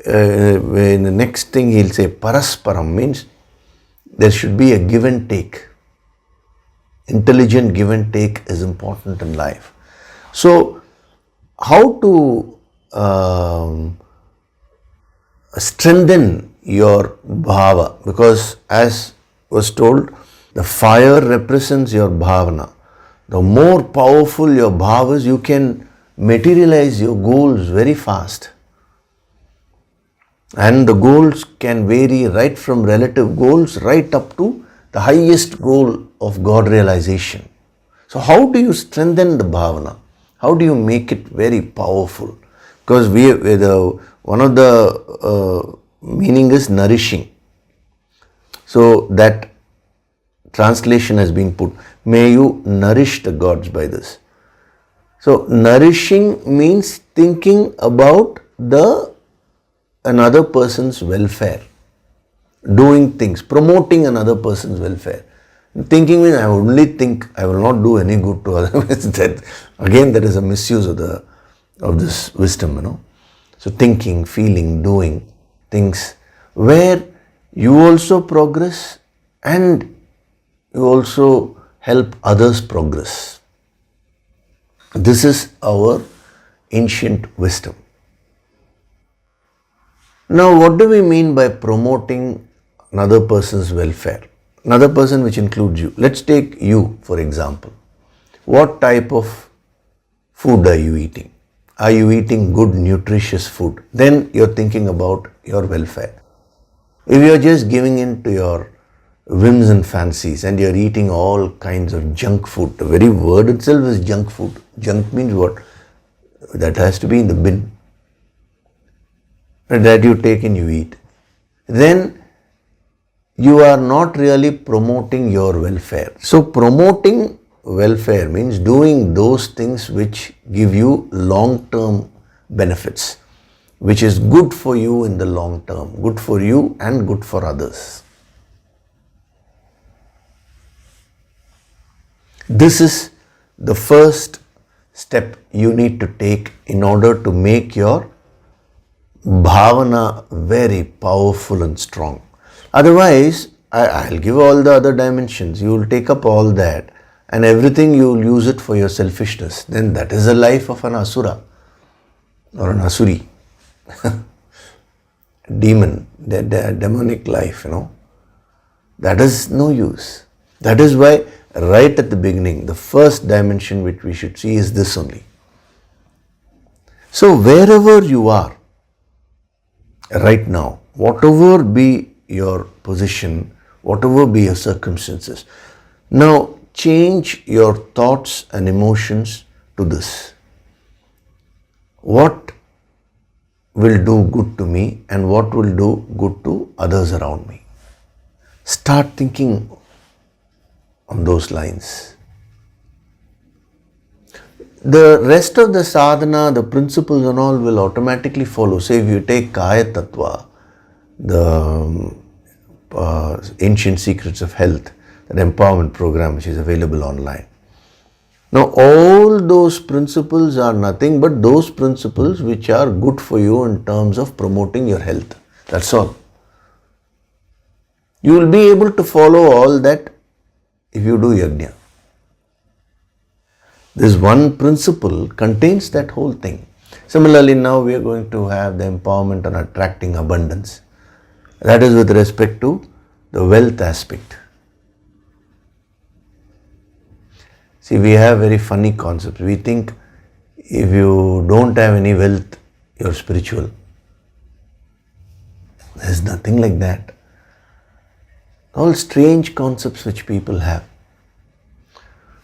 in the next thing he'll say parasparam, means there should be a give and take. Intelligent give and take is important in life. So how to strengthen your bhava? Because as was told, the fire represents your bhavana. The more powerful your bhava is, you can materialize your goals very fast. And the goals can vary right from relative goals right up to the highest goal of God realization. So how do you strengthen the bhavana? How do you make it very powerful? Because one of the meaning is nourishing. So that translation has been put, may you nourish the gods by this. So nourishing means thinking about another person's welfare, doing things, promoting another person's welfare. Thinking means I only think, I will not do any good to others. That again, there is a misuse of this wisdom, So thinking, feeling, doing things where you also progress and you also help others progress. This is our ancient wisdom. Now, what do we mean by promoting another person's welfare? Another person which includes you. Let's take you, for example. What type of food are you eating? Are you eating good, nutritious food? Then you're thinking about your welfare. If you're just giving in to your whims and fancies and you're eating all kinds of junk food, the very word itself is junk food. Junk means what? That has to be in the bin. That you take and you eat. Then you are not really promoting your welfare. So promoting welfare means doing those things which give you long-term benefits, which is good for you in the long term, good for you and good for others. This is the first step you need to take in order to make your bhavana very powerful and strong. Otherwise, I'll give all the other dimensions. You will take up all that and everything you will use it for your selfishness. Then that is the life of an asura or an asuri. Demon, the demonic life, that is no use. That is why right at the beginning, the first dimension which we should see is this only. So wherever you are right now, whatever be your position, whatever be your circumstances, now change your thoughts and emotions to this. What will do good to me and what will do good to others around me? Start thinking on those lines. The rest of the sadhana, the principles and all will automatically follow. Say if you take Kaya Tattva, the Ancient Secrets of Health, that empowerment program which is available online. Now all those principles are nothing but those principles which are good for you in terms of promoting your health. That's all. You will be able to follow all that if you do Yagna. This one principle contains that whole thing. Similarly, now we are going to have the empowerment on attracting abundance. That is with respect to the wealth aspect. See, we have very funny concepts. We think if you don't have any wealth, you're spiritual. There's nothing like that. All strange concepts which people have.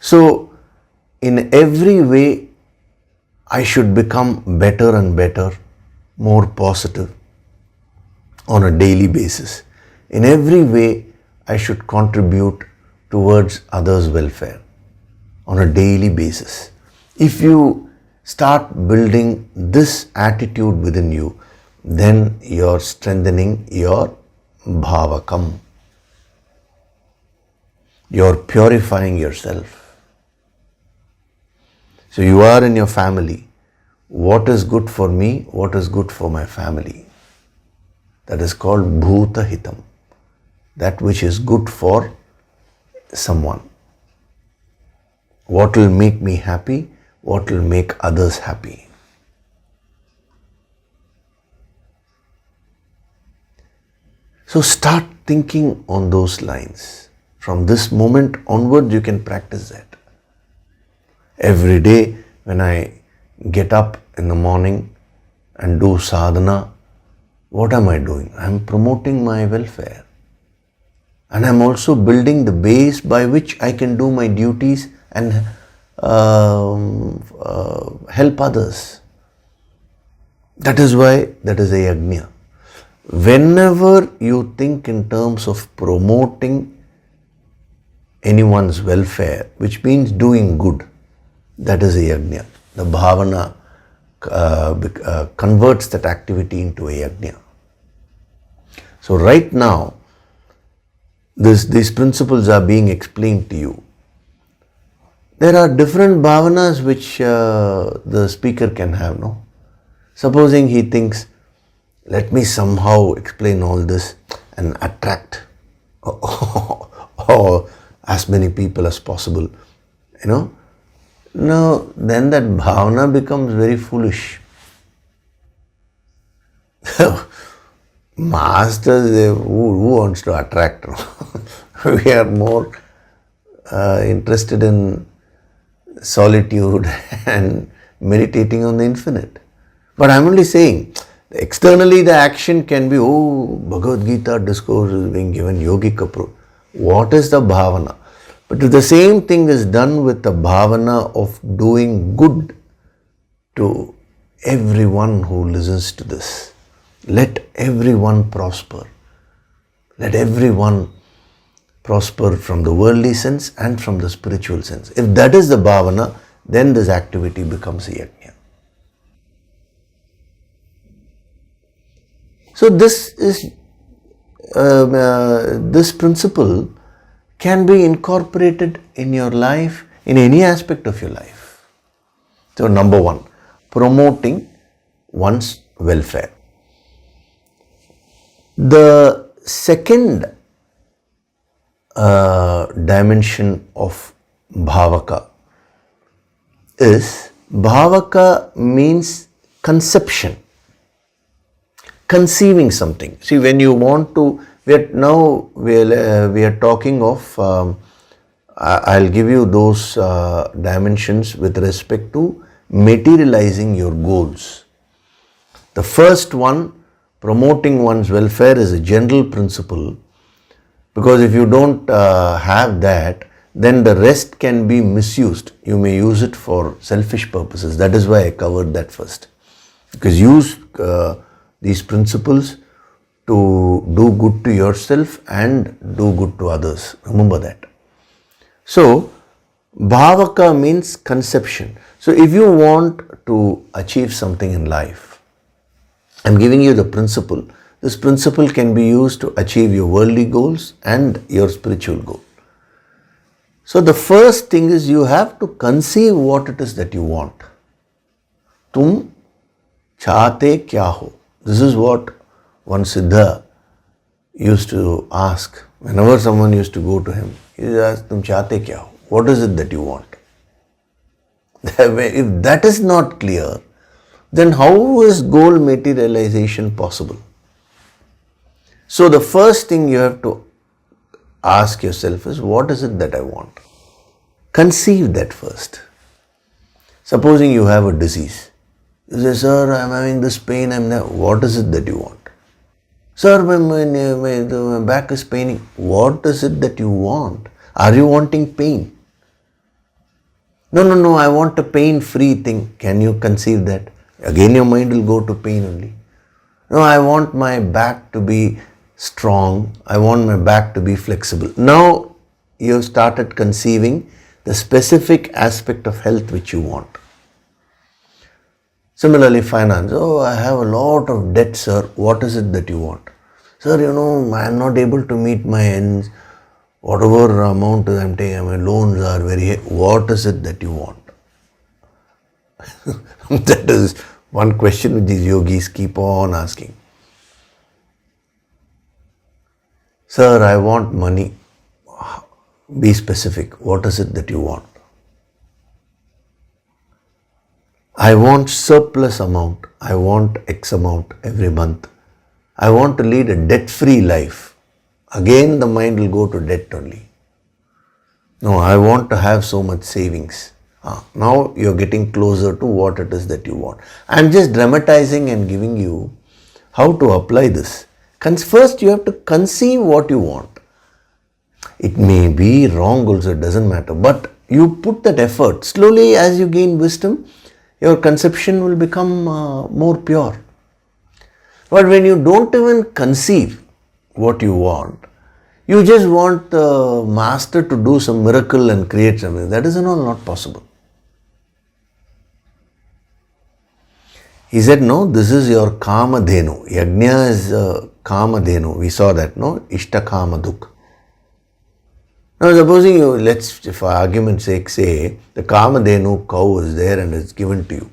So, in every way, I should become better and better, more positive on a daily basis. In every way, I should contribute towards others' welfare on a daily basis. If you start building this attitude within you, then you're strengthening your bhavakam. You're purifying yourself. So you are in your family. What is good for me? What is good for my family? That is called bhuta hitam. That which is good for someone. What will make me happy? What will make others happy? So start thinking on those lines. From this moment onward, you can practice that. Every day when I get up in the morning and do sadhana, what am I doing? I am promoting my welfare. And I am also building the base by which I can do my duties and help others. That is why that is a yajna. Whenever you think in terms of promoting anyone's welfare, which means doing good, that is a yajna. The bhavana converts that activity into a yajna. So right now, these principles are being explained to you. There are different bhavanas which the speaker can have, no? Supposing he thinks, let me somehow explain all this and attract or as many people as possible, Now, then that bhavana becomes very foolish. Masters, who wants to attract? We are more interested in solitude and meditating on the infinite. But I'm only saying, externally the action can be, Bhagavad Gita discourse is being given, yogic approach. What is the bhavana? But if the same thing is done with the bhavana of doing good to everyone who listens to this, let everyone prosper. Let everyone prosper from the worldly sense and from the spiritual sense. If that is the bhavana, then this activity becomes a yajna. So this principle can be incorporated in your life, in any aspect of your life. So number one, promoting one's welfare. The second dimension of bhavaka is, bhavaka means conception, conceiving something. See, when you want to We are talking of, I'll give you those dimensions with respect to materializing your goals. The first one, promoting one's welfare, is a general principle, because if you don't have that, then the rest can be misused. You may use it for selfish purposes. That is why I covered that first. Because use these principles to do good to yourself and do good to others. Remember that. So, bhavaka means conception. So, if you want to achieve something in life, I'm giving you the principle. This principle can be used to achieve your worldly goals and your spiritual goal. So, the first thing is you have to conceive what it is that you want. Tum chahte kya ho? This is what one Siddha used to ask. Whenever someone used to go to him, he used to ask, Tum chahte kya ho? What is it that you want? If that is not clear, then how is goal materialization possible? So the first thing you have to ask yourself is, what is it that I want? Conceive that first. Supposing you have a disease. You say, sir, I am having this pain. What is it that you want? Sir, my back is paining. What is it that you want? Are you wanting pain? No, I want a pain-free thing. Can you conceive that? Again your mind will go to pain only. No, I want my back to be strong. I want my back to be flexible. Now you have started conceiving the specific aspect of health which you want. Similarly, finance. Oh, I have a lot of debt, sir. What is it that you want? Sir, I am not able to meet my ends. Whatever amount I am taking, my loans are very high. What is it that you want? That is one question which these yogis keep on asking. Sir, I want money. Be specific. What is it that you want? I want surplus amount. I want X amount every month. I want to lead a debt-free life. Again the mind will go to debt only. No, I want to have so much savings. Now you're getting closer to what it is that you want. I'm just dramatizing and giving you how to apply this. First you have to conceive what you want. It may be wrong also, it doesn't matter. But you put that effort. Slowly as you gain wisdom, your conception will become more pure. But when you don't even conceive what you want, you just want the master to do some miracle and create something. That is not possible. He said, no, this is your kama dhenu. Yagna is kama dhenu. We saw that, no? Ishta kama duk. Now supposing you, let's, for argument's sake, say the kama dhenu cow is there and it's given to you.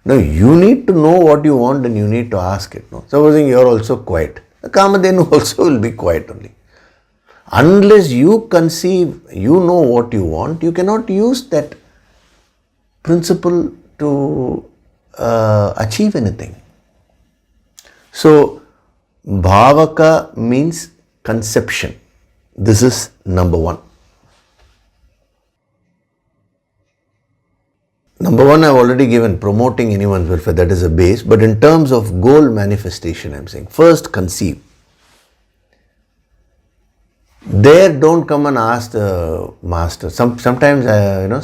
Now you need to know what you want and you need to ask it. No? Supposing you are also quiet. The kama dhenu also will be quiet only. Unless you conceive, you know what you want, you cannot use that principle to achieve anything. So, bhavaka means conception. This is number one. Number one, I have already given, promoting anyone's welfare, that is a base. But in terms of goal manifestation, I am saying, first conceive. There, don't come and ask the master. Sometimes,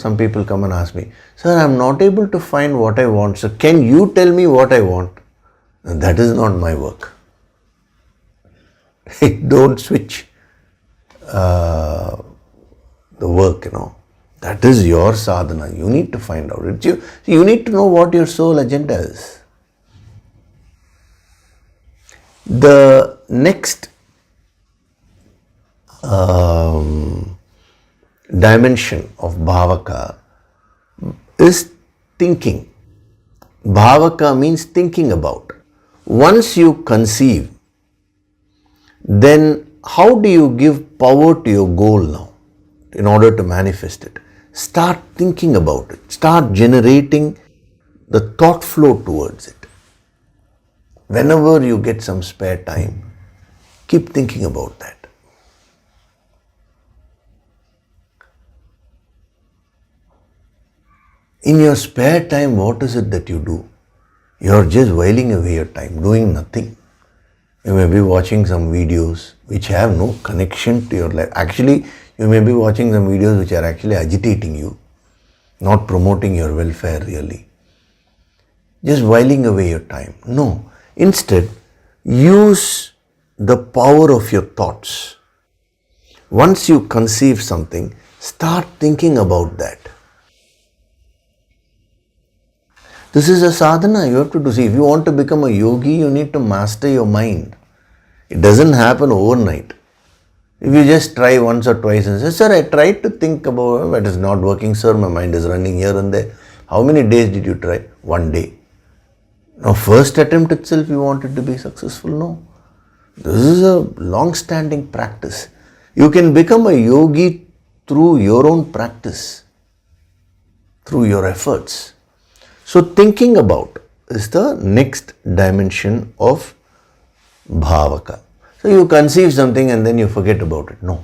some people come and ask me, sir, I am not able to find what I want. So, can you tell me what I want? And that is not my work. Don't switch the work, That is your sadhana. You need to find out. You need to know what your soul agenda is. The next dimension of bhavaka is thinking. Bhavaka means thinking about. Once you conceive, then how do you give power to your goal now in order to manifest it? Start thinking about it. Start generating the thought flow towards it. Whenever you get some spare time, Keep thinking about that. In your spare time, what is it that you do? You're just whiling away your time, doing nothing. You may be watching some videos which have no connection to your life. Actually, you may be watching some videos which are actually agitating you, not promoting your welfare really. Just whiling away your time. No. Instead, use the power of your thoughts. Once you conceive something, start thinking about that. This is a sadhana you have to do. See, if you want to become a yogi, you need to master your mind. It doesn't happen overnight. If you just try once or twice and say, sir, I tried to think about it, but it's not working, sir, my mind is running here and there. How many days did you try? 1 day. Now, first attempt itself, you wanted to be successful? No. This is a long-standing practice. You can become a yogi through your own practice, through your efforts. So, thinking about is the next dimension of bhavaka. So, you conceive something and then you forget about it. No.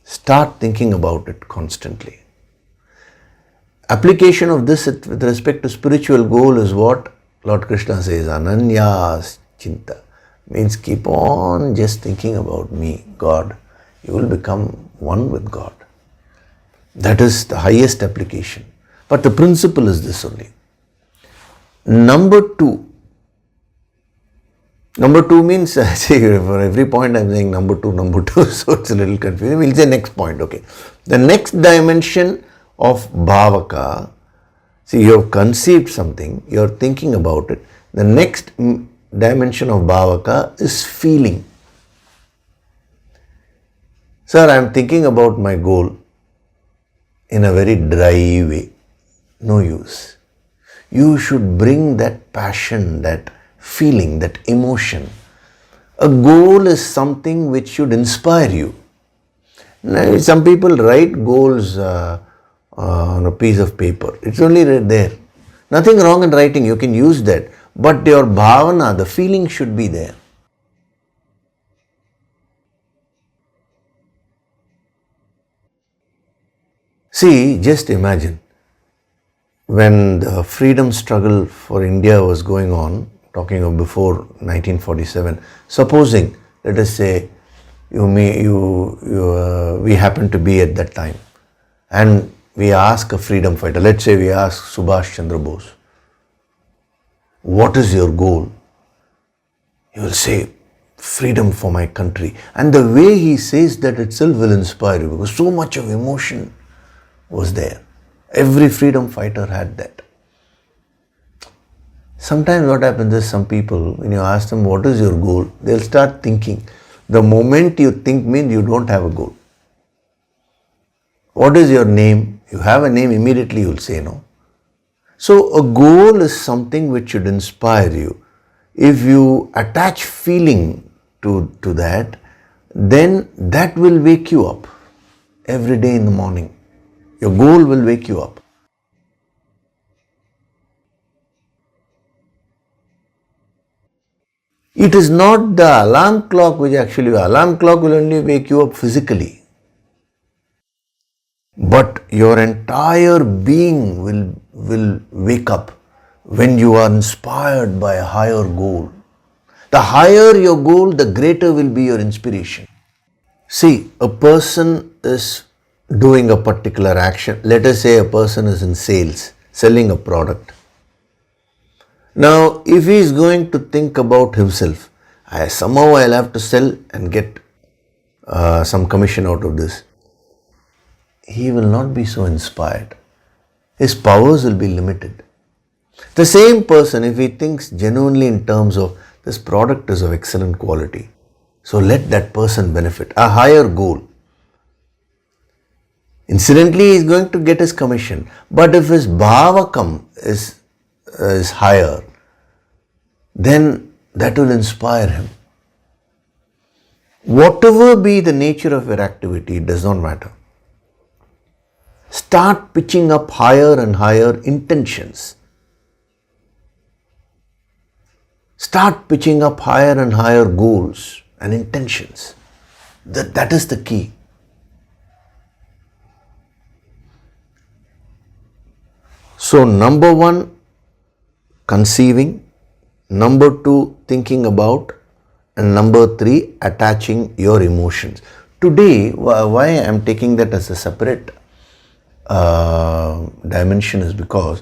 Start thinking about it constantly. Application of this with respect to spiritual goal is what Lord Krishna says, Ananyas Chinta. Means keep on just thinking about me, God. You will become one with God. That is the highest application. But the principle is this only. Number two means, see, for every point I'm saying number two, so it's a little confusing. We'll say next point, okay. The next dimension of bhavaka, see, you have conceived something, you're thinking about it. The next dimension of bhavaka is feeling. Sir, I'm thinking about my goal in a very dry way. No use. You should bring that passion, that feeling, that emotion. A goal is something which should inspire you. Now, some people write goals on a piece of paper. It's only there. Nothing wrong in writing, you can use that. But your bhavana, the feeling should be there. See, just imagine. When the freedom struggle for India was going on, talking of before 1947, supposing, let us say, we happen to be at that time, and we ask a freedom fighter, let's say we ask Subhash Chandra Bose, what is your goal? He will say, freedom for my country. And the way he says that itself will inspire you, because so much of emotion was there. Every freedom fighter had that. Sometimes what happens is some people, when you ask them what is your goal, they'll start thinking. The moment you think means you don't have a goal. What is your name? You have a name, immediately you'll say no. So a goal is something which should inspire you. If you attach feeling to that, then that will wake you up every day in the morning. Your goal will wake you up. It is not the alarm clock which alarm clock will only wake you up physically. But your entire being will wake up when you are inspired by a higher goal. The higher your goal, the greater will be your inspiration. See, a person is doing a particular action. Let us say a person is in sales, selling a product. Now, if he is going to think about himself, somehow I'll have to sell and get some commission out of this, he will not be so inspired. His powers will be limited. The same person, if he thinks genuinely in terms of this product is of excellent quality, so let that person benefit, a higher goal. Incidentally, he is going to get his commission. But if his bhavakam is higher, then that will inspire him. Whatever be the nature of your activity, it does not matter. Start pitching up higher and higher intentions. Start pitching up higher and higher goals and intentions. That is the key. So number 1, conceiving. Number 2, thinking about. And number 3, attaching your emotions. Today, why I am taking that as a separate dimension is because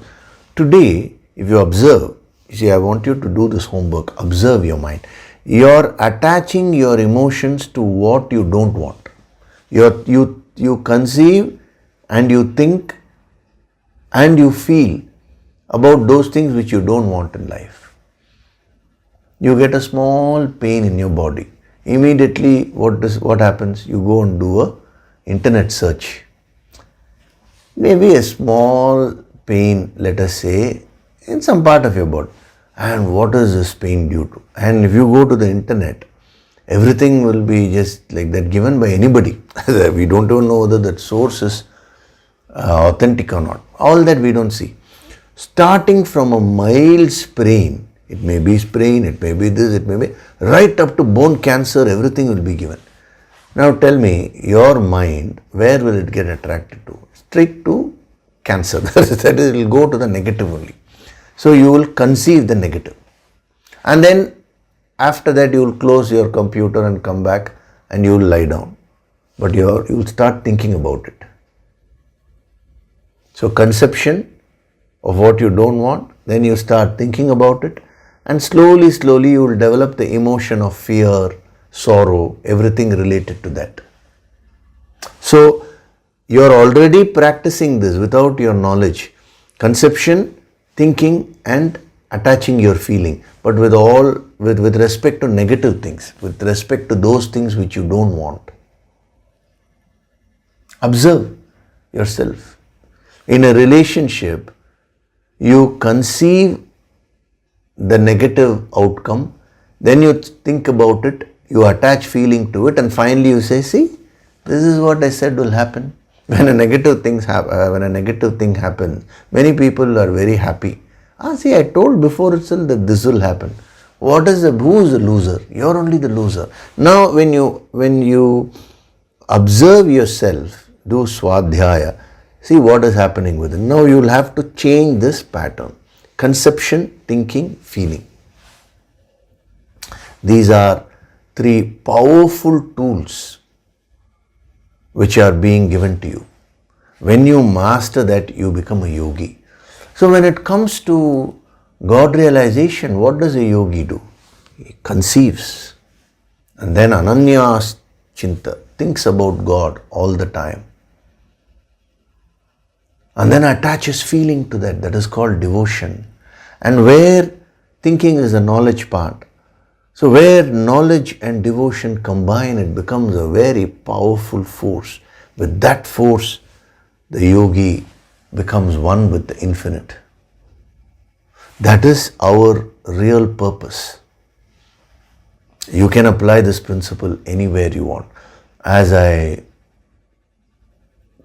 today, if you observe, you see, I want you to do this homework, observe your mind. You're attaching your emotions to what you don't want. You conceive and you think and you feel about those things which you don't want in life. You get a small pain in your body. Immediately, what happens? You go and do a internet search. Maybe a small pain, let us say, in some part of your body. And what is this pain due to? And if you go to the internet, everything will be just like that, given by anybody. We don't even know whether that source is authentic or not. All that we don't see. Starting from a mild sprain, it may be sprain, it may be this, it may be, right up to bone cancer, everything will be given. Now tell me, your mind, where will it get attracted to? Straight to cancer. That is, it will go to the negative only. So you will conceive the negative. And then after that you will close your computer and come back and you will lie down. But you will start thinking about it. So conception of what you don't want, then you start thinking about it, and slowly you will develop the emotion of fear, sorrow, everything related to that. So you are already practicing this without your knowledge. Conception, thinking and attaching your feeling, but with respect to negative things, with respect to those things which you don't want. Observe yourself. In a relationship, you conceive the negative outcome, then you think about it, you attach feeling to it, and finally you say, see, this is what I said will happen. When a negative thing happens, many people are very happy. See, I told before itself that this will happen. Who is the loser? You're only the loser. Now, when you observe yourself, do Swadhyaya, see what is happening with it. Now you will have to change this pattern. Conception, thinking, feeling. These are 3 powerful tools which are being given to you. When you master that, you become a yogi. So when it comes to God realization, what does a yogi do? He conceives. And then ananyas chinta, thinks about God all the time. And then attaches feeling to that. That is called devotion. And where thinking is the knowledge part. So where knowledge and devotion combine, it becomes a very powerful force. With that force, the yogi becomes one with the infinite. That is our real purpose. You can apply this principle anywhere you want. As I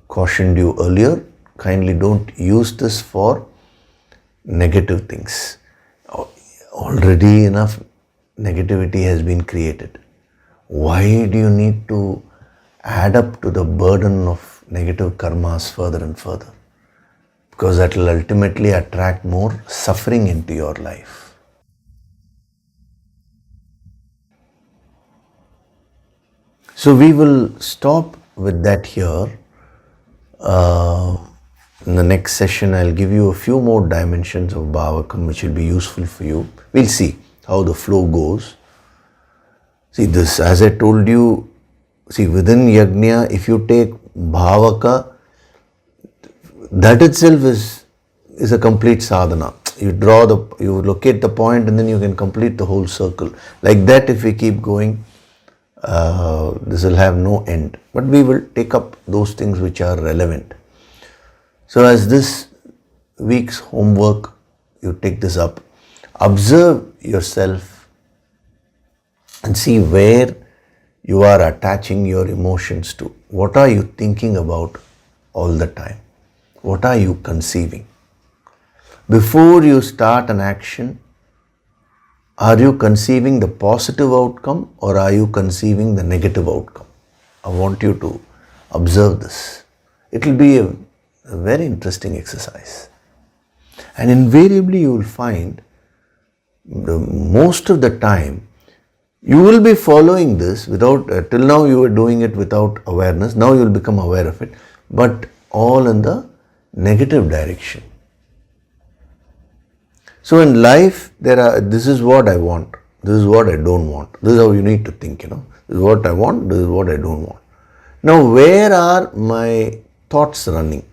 cautioned you earlier, kindly don't use this for negative things. Already enough negativity has been created. Why do you need to add up to the burden of negative karmas further and further? Because that will ultimately attract more suffering into your life. So we will stop with that here. In the next session, I'll give you a few more dimensions of Bhavakam which will be useful for you. We'll see how the flow goes. See this, as I told you, see within Yagna, if you take Bhavaka, that itself is a complete sadhana. You locate the point and then you can complete the whole circle. Like that, if we keep going, this will have no end. But we will take up those things which are relevant. So as this week's homework, you take this up, observe yourself and see where you are attaching your emotions to. What are you thinking about all the time? What are you conceiving? Before you start an action, Are you conceiving the positive outcome or are you conceiving the negative outcome? I want you to observe this. It will be a very interesting exercise. And invariably you will find most of the time you will be following this without, till now you were doing it without awareness, now you will become aware of it, but all in the negative direction. So in life, this is what I want, this is what I don't want. This is how you need to think, This is what I want, this is what I don't want. Now where are my thoughts running?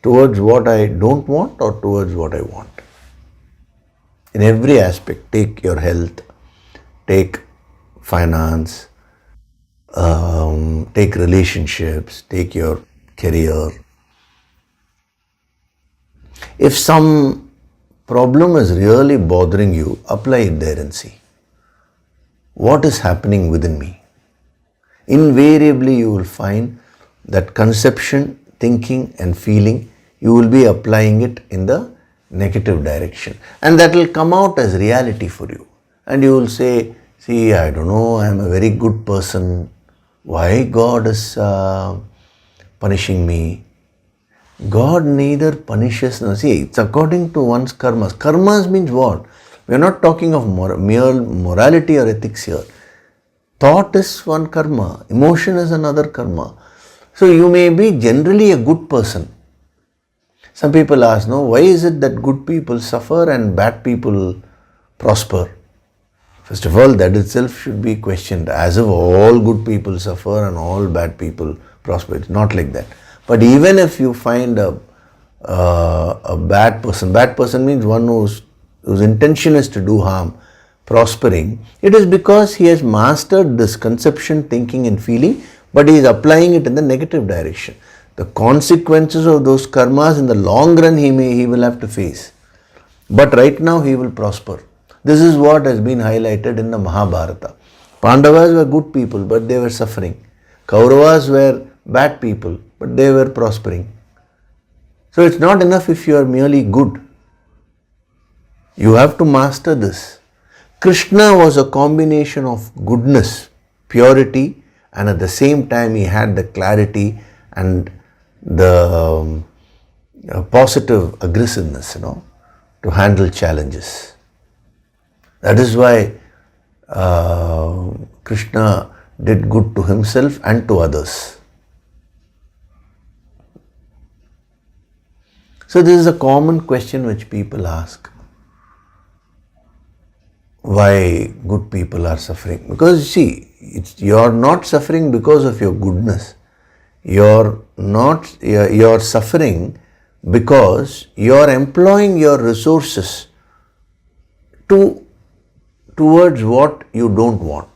Towards what I don't want or towards what I want? In every aspect, take your health, take finance, take relationships, take your career. If some problem is really bothering you, apply it there and see. What is happening within me? Invariably you will find that conception, thinking and feeling, you will be applying it in the negative direction. And that will come out as reality for you. And you will say, see, I don't know, I am a very good person. Why God is punishing me? God neither punishes nor, see, it's according to one's karmas. Karmas means what? We are not talking of mere morality or ethics here. Thought is one karma, emotion is another karma. So you may be generally a good person. Some people ask, no, why is it that good people suffer and bad people prosper? First of all, that itself should be questioned, as if all good people suffer and all bad people prosper. It's not like that. But even if you find a bad person means one whose intention is to do harm, prospering, it is because he has mastered this conception, thinking and feeling, but he is applying it in the negative direction. The consequences of those karmas in the long run he will have to face. But right now he will prosper. This is what has been highlighted in the Mahabharata. Pandavas were good people, but they were suffering. Kauravas were bad people, but they were prospering. So it's not enough if you are merely good. You have to master this. Krishna was a combination of goodness, purity, and at the same time he had the clarity and the positive aggressiveness, to handle challenges. That is why Krishna did good to himself and to others. So this is a common question which people ask. Why good people are suffering? Because see, you are not suffering because of your goodness. You're suffering because you are employing your resources towards what you don't want.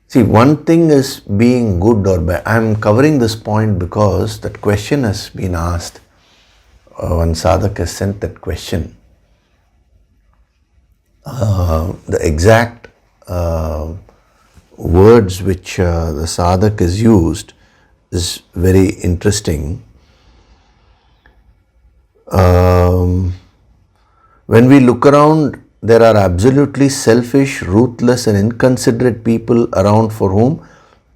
See, one thing is being good or bad. I am covering this point because that question has been asked. One sadhak has sent that question. The exact words which the sadhak is used is very interesting. When we look around, there are absolutely selfish, ruthless and inconsiderate people around for whom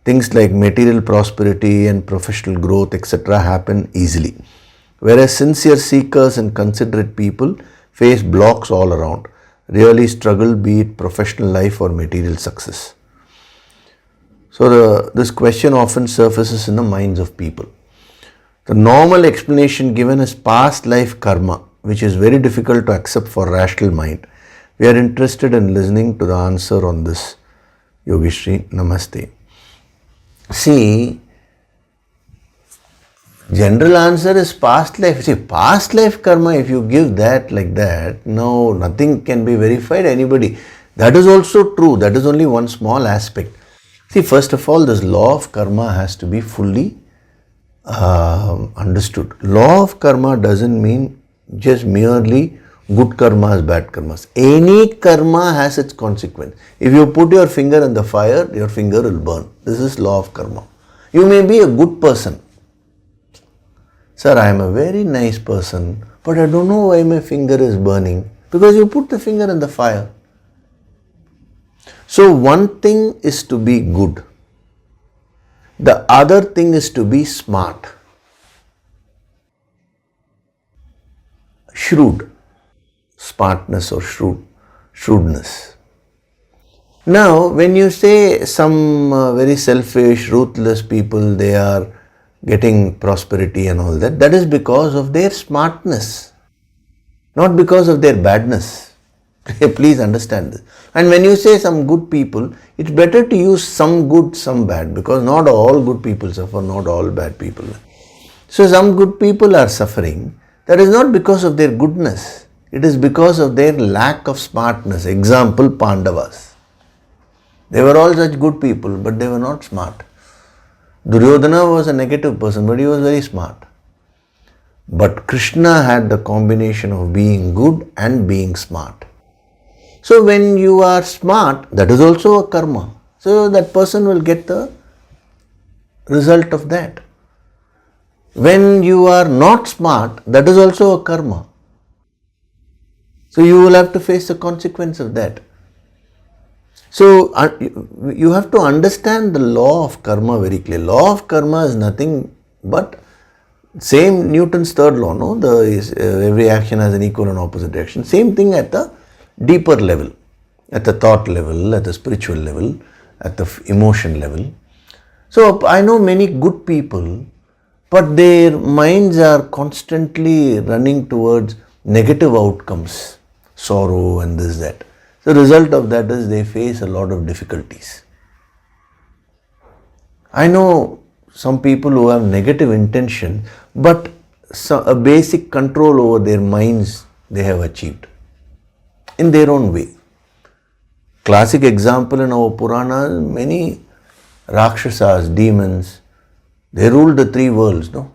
things like material prosperity and professional growth, etc. happen easily. Whereas sincere seekers and considerate people face blocks all around, really struggle, be it professional life or material success. So this question often surfaces in the minds of people. The normal explanation given is past life karma, which is very difficult to accept for rational mind. We are interested in listening to the answer on this. Yogishri, Namaste. See, general answer is past life. See, past life karma, if you give that like that, no, nothing can be verified, anybody. That is also true. That is only one small aspect. See, first of all, this law of karma has to be fully understood. Law of karma doesn't mean just merely good karmas, bad karmas. Any karma has its consequence. If you put your finger in the fire, your finger will burn. This is law of karma. You may be a good person. Sir, I am a very nice person, but I don't know why my finger is burning. because you put the finger in the fire. So one thing is to be good. The other thing is to be smart. Shrewd. Smartness or shrewdness. Now, when you say some very selfish, ruthless people, they are getting prosperity and all that, that is because of their smartness, not because of their badness. Please understand this. And when you say some good people, it's better to use some good, some bad, because not all good people suffer, not all bad people. So some good people are suffering. That is not because of their goodness. It is because of their lack of smartness. Example, Pandavas. They were all such good people, but they were not smart. Duryodhana was a negative person, but he was very smart. But Krishna had the combination of being good and being smart. So when you are smart, that is also a karma. So that person will get the result of that. When you are not smart, that is also a karma. So you will have to face the consequence of that. So you have to understand the law of karma very clearly. Law of karma is nothing but same Newton's third law, no? Every action has an equal and opposite reaction. Same thing at the deeper level, at the thought level, at the spiritual level, at the emotion level. So I know many good people, but their minds are constantly running towards negative outcomes, sorrow and this, that. The result of that is they face a lot of difficulties. I know some people who have negative intention, but a basic control over their minds they have achieved in their own way. Classic example in our Puranas, many Rakshasas, demons, they ruled the three worlds, no?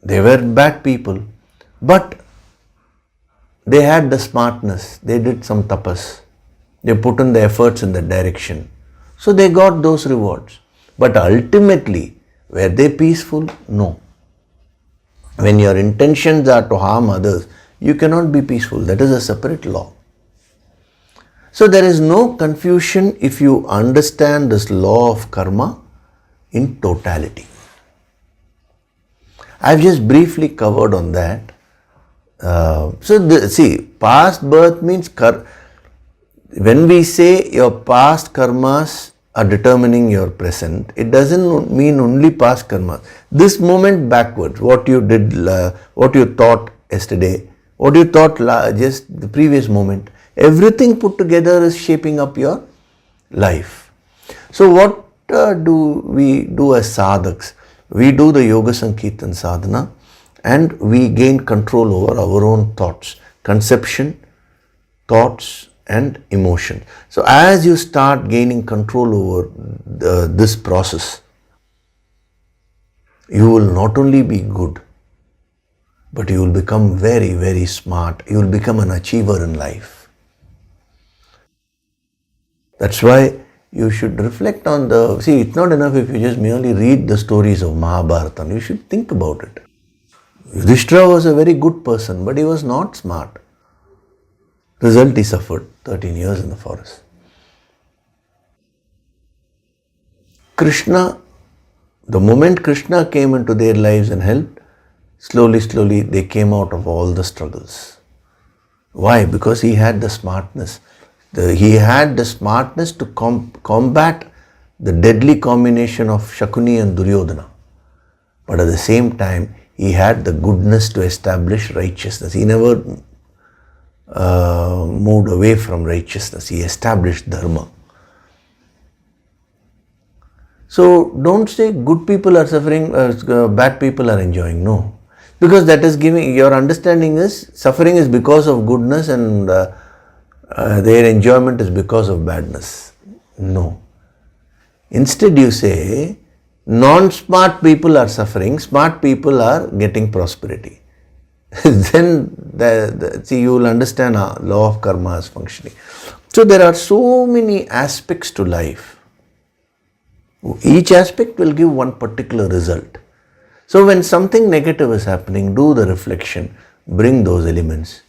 They were bad people, but they had the smartness, they did some tapas, they put in the efforts in that direction. So they got those rewards. But ultimately, were they peaceful? No. When your intentions are to harm others, you cannot be peaceful. That is a separate law. So there is no confusion if you understand this law of karma in totality. I've just briefly covered on that. See, past birth means when we say your past karmas are determining your present, it doesn't mean only past karmas. This moment backwards, what you did, what you thought yesterday, what you thought just the previous moment, everything put together is shaping up your life. So what do we do as sadhaks? We do the Yoga Sankirtan sadhana and we gain control over our own thoughts, conception, thoughts and emotion. So as you start gaining control over this process, you will not only be good, but you will become very, very smart. You will become an achiever in life. That's why you should reflect on it's not enough if you just merely read the stories of Mahabharata. You should think about it. Yudhishthira was a very good person, but he was not smart. Result, he suffered 13 years in the forest. Krishna, the moment Krishna came into their lives and helped, slowly, slowly they came out of all the struggles. Why? Because he had the smartness. He had the smartness to combat the deadly combination of Shakuni and Duryodhana. But at the same time, he had the goodness to establish righteousness. He never moved away from righteousness. He established dharma. So don't say good people are suffering, bad people are enjoying. No. Because that is giving, your understanding is suffering is because of goodness and their enjoyment is because of badness. No. Instead you say, non-smart people are suffering, smart people are getting prosperity. Then you will understand how law of karma is functioning. So there are so many aspects to life. Each aspect will give one particular result. So when something negative is happening, do the reflection, bring those elements.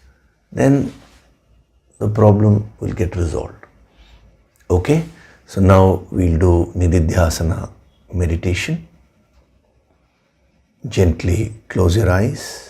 Then the problem will get resolved. Okay? So now we'll do Nididhyasana meditation. Gently close your eyes.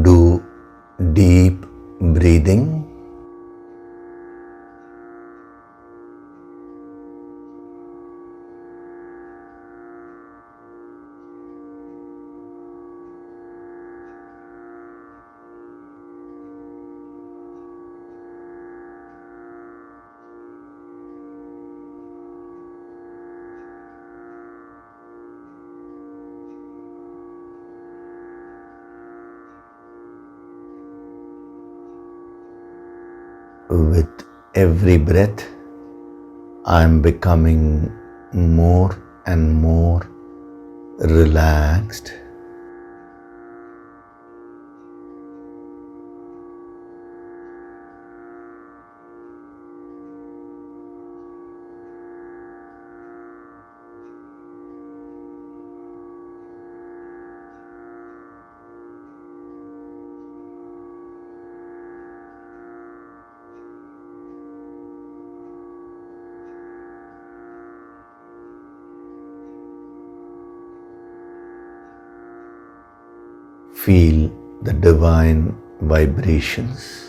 Do deep breathing. With every breath, I am becoming more and more relaxed. Feel the divine vibrations.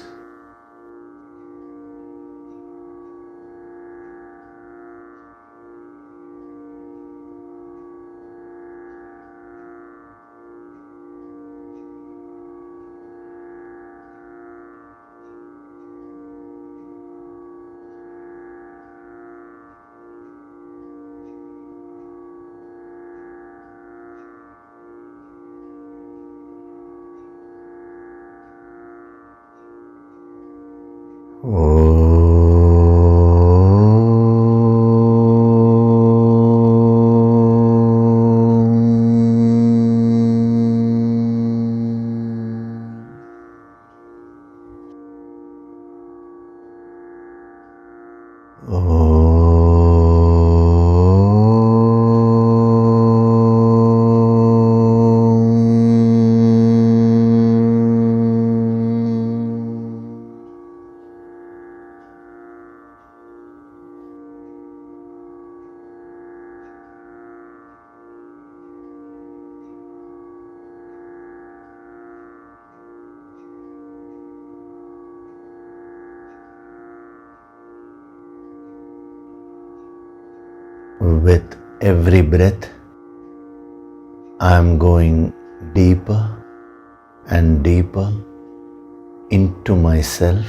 With every breath, I am going deeper and deeper into myself.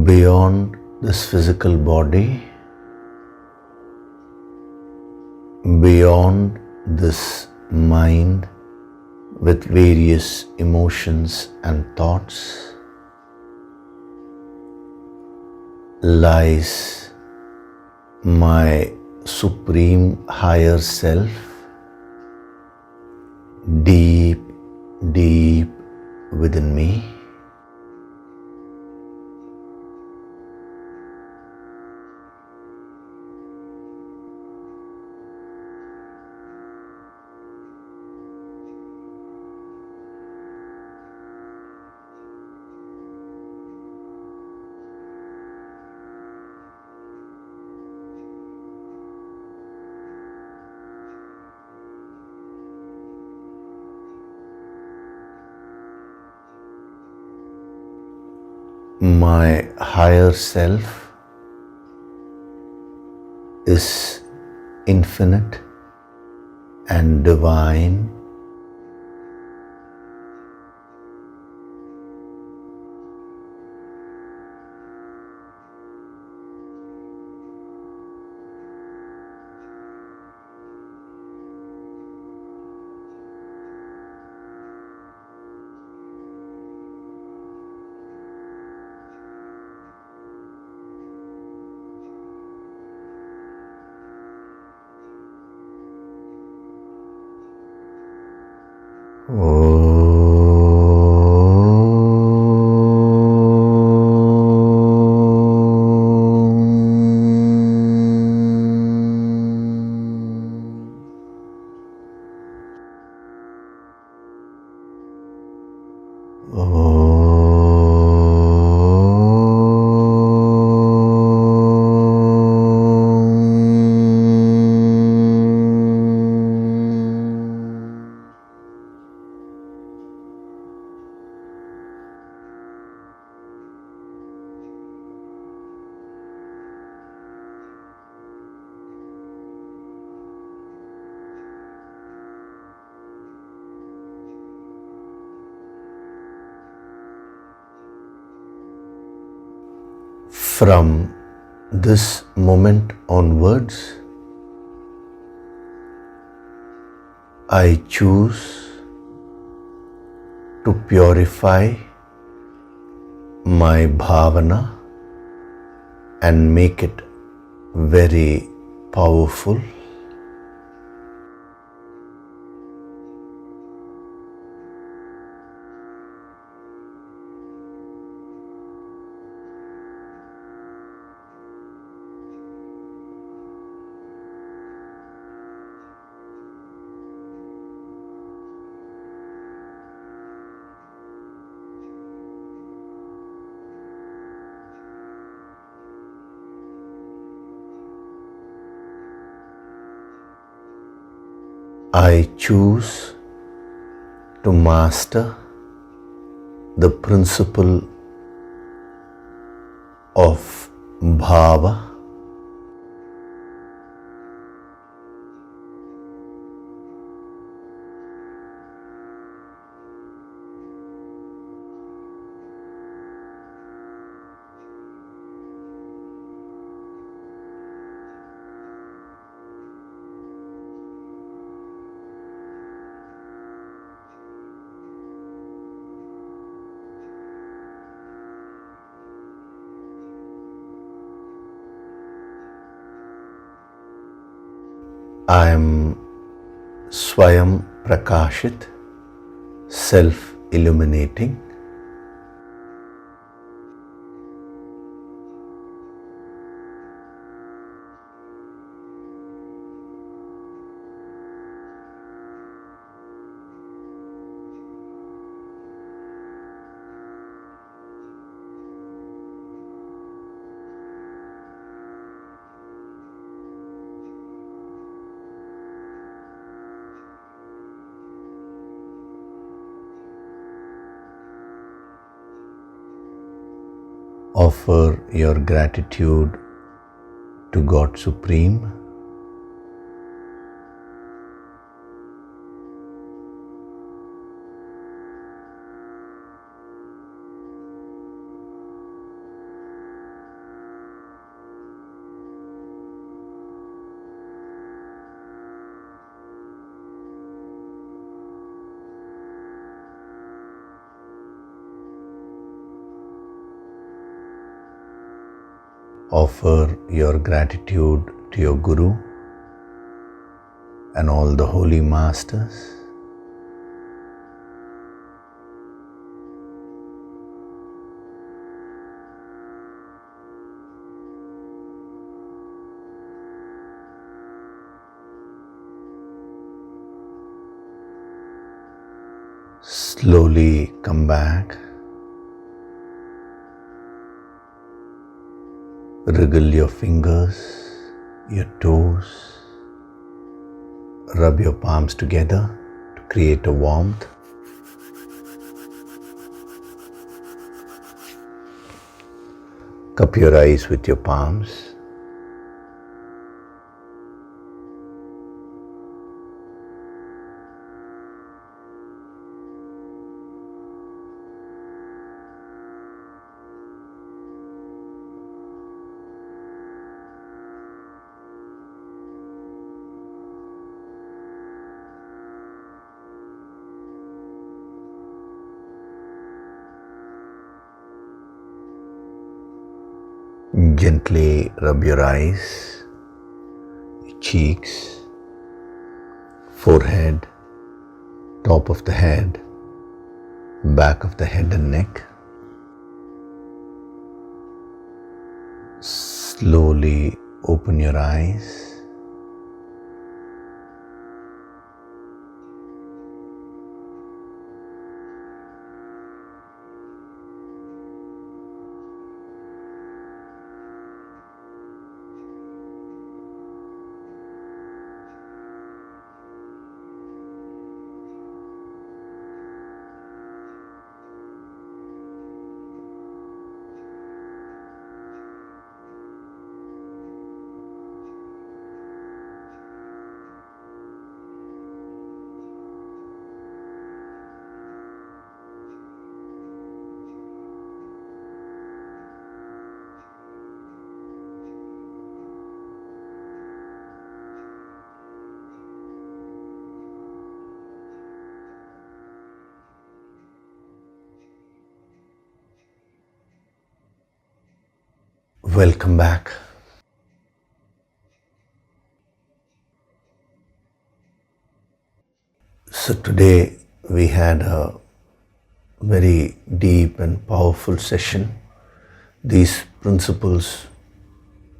Beyond this physical body, beyond this mind with various emotions and thoughts, lies my supreme higher self, deep, deep within me. my higher self is infinite and divine. From this moment onwards, I choose to purify my bhavana and make it very powerful. I choose to master the principle of bhava. I am Swayam Prakashit, self-illuminating. Offer your gratitude to God Supreme. Offer your gratitude to your Guru and all the holy masters. Slowly come back. Wriggle your fingers, your toes, rub your palms together to create a warmth. Cup your eyes with your palms. Gently rub your eyes, cheeks, forehead, top of the head, back of the head and neck. Slowly open your eyes. Welcome back. So today we had a very deep and powerful session. These principles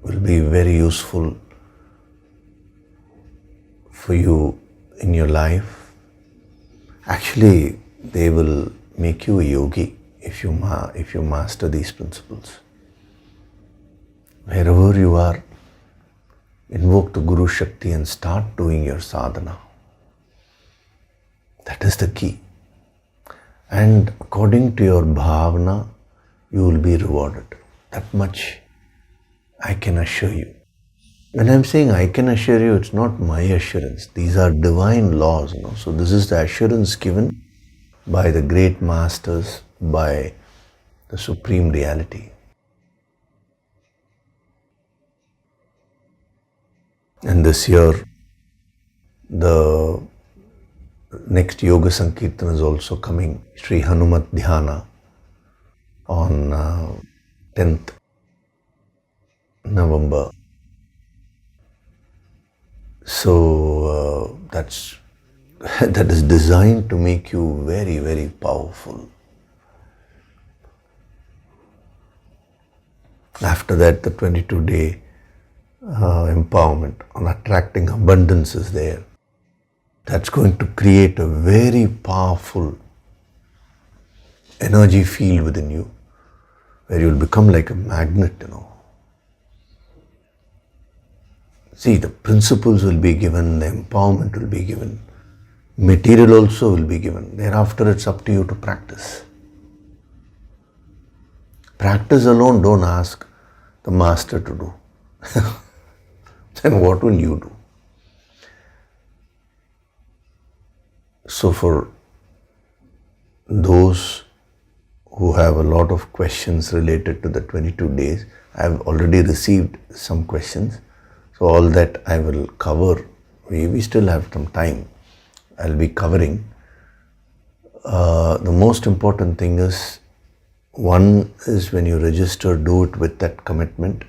will be very useful for you in your life. Actually, they will make you a yogi if you master these principles. Wherever you are, invoke the Guru Shakti and start doing your sadhana. That is the key. And according to your bhavana, you will be rewarded. That much I can assure you. When I'm saying I can assure you, it's not my assurance. These are divine laws. So this is the assurance given by the great masters, by the Supreme Reality. And this year, the next Yoga Sankirtan is also coming, Sri Hanumat Dhyana, on 10th November. So that is designed to make you very, very powerful. After that, the 22-day empowerment on attracting abundance is there. That's going to create a very powerful energy field within you, where you'll become like a magnet, See, the principles will be given, the empowerment will be given, material also will be given. Thereafter, it's up to you to practice. Practice alone, don't ask the master to do. Then what will you do? So for those who have a lot of questions related to the 22 days, I have already received some questions. So all that I will cover. We still have some time. I'll be covering. The most important thing is, one is when you register, do it with that commitment.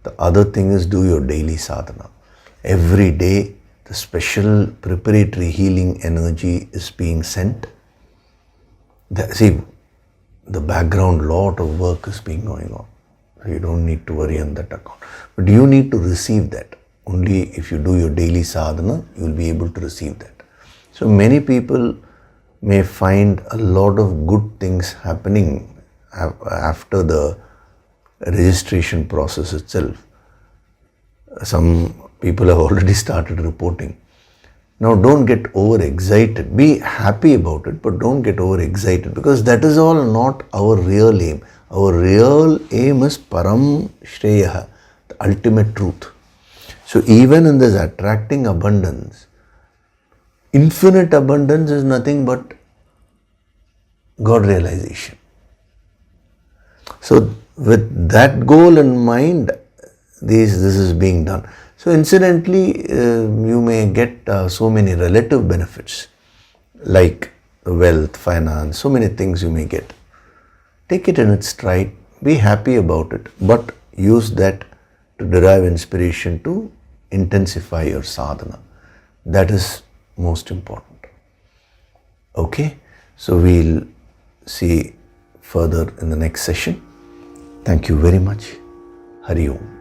The other thing is, do your daily sadhana. Every day, the special preparatory healing energy is being sent. The background lot of work is being going on. So you don't need to worry on that account. But you need to receive that. Only if you do your daily sadhana, you will be able to receive that. So many people may find a lot of good things happening after the registration process itself. Some people have already started reporting. Now don't get overexcited. Be happy about it, but don't get overexcited, because that is all not our real aim. Our real aim is Param Shreya, the ultimate truth. So even in this attracting abundance, infinite abundance is nothing but God realization. So with that goal in mind, this is being done. So incidentally, you may get so many relative benefits like wealth, finance, so many things you may get. Take it in its stride, be happy about it, but use that to derive inspiration to intensify your sadhana. That is most important. Okay, so we'll see further in the next session. Thank you very much. Hari Om.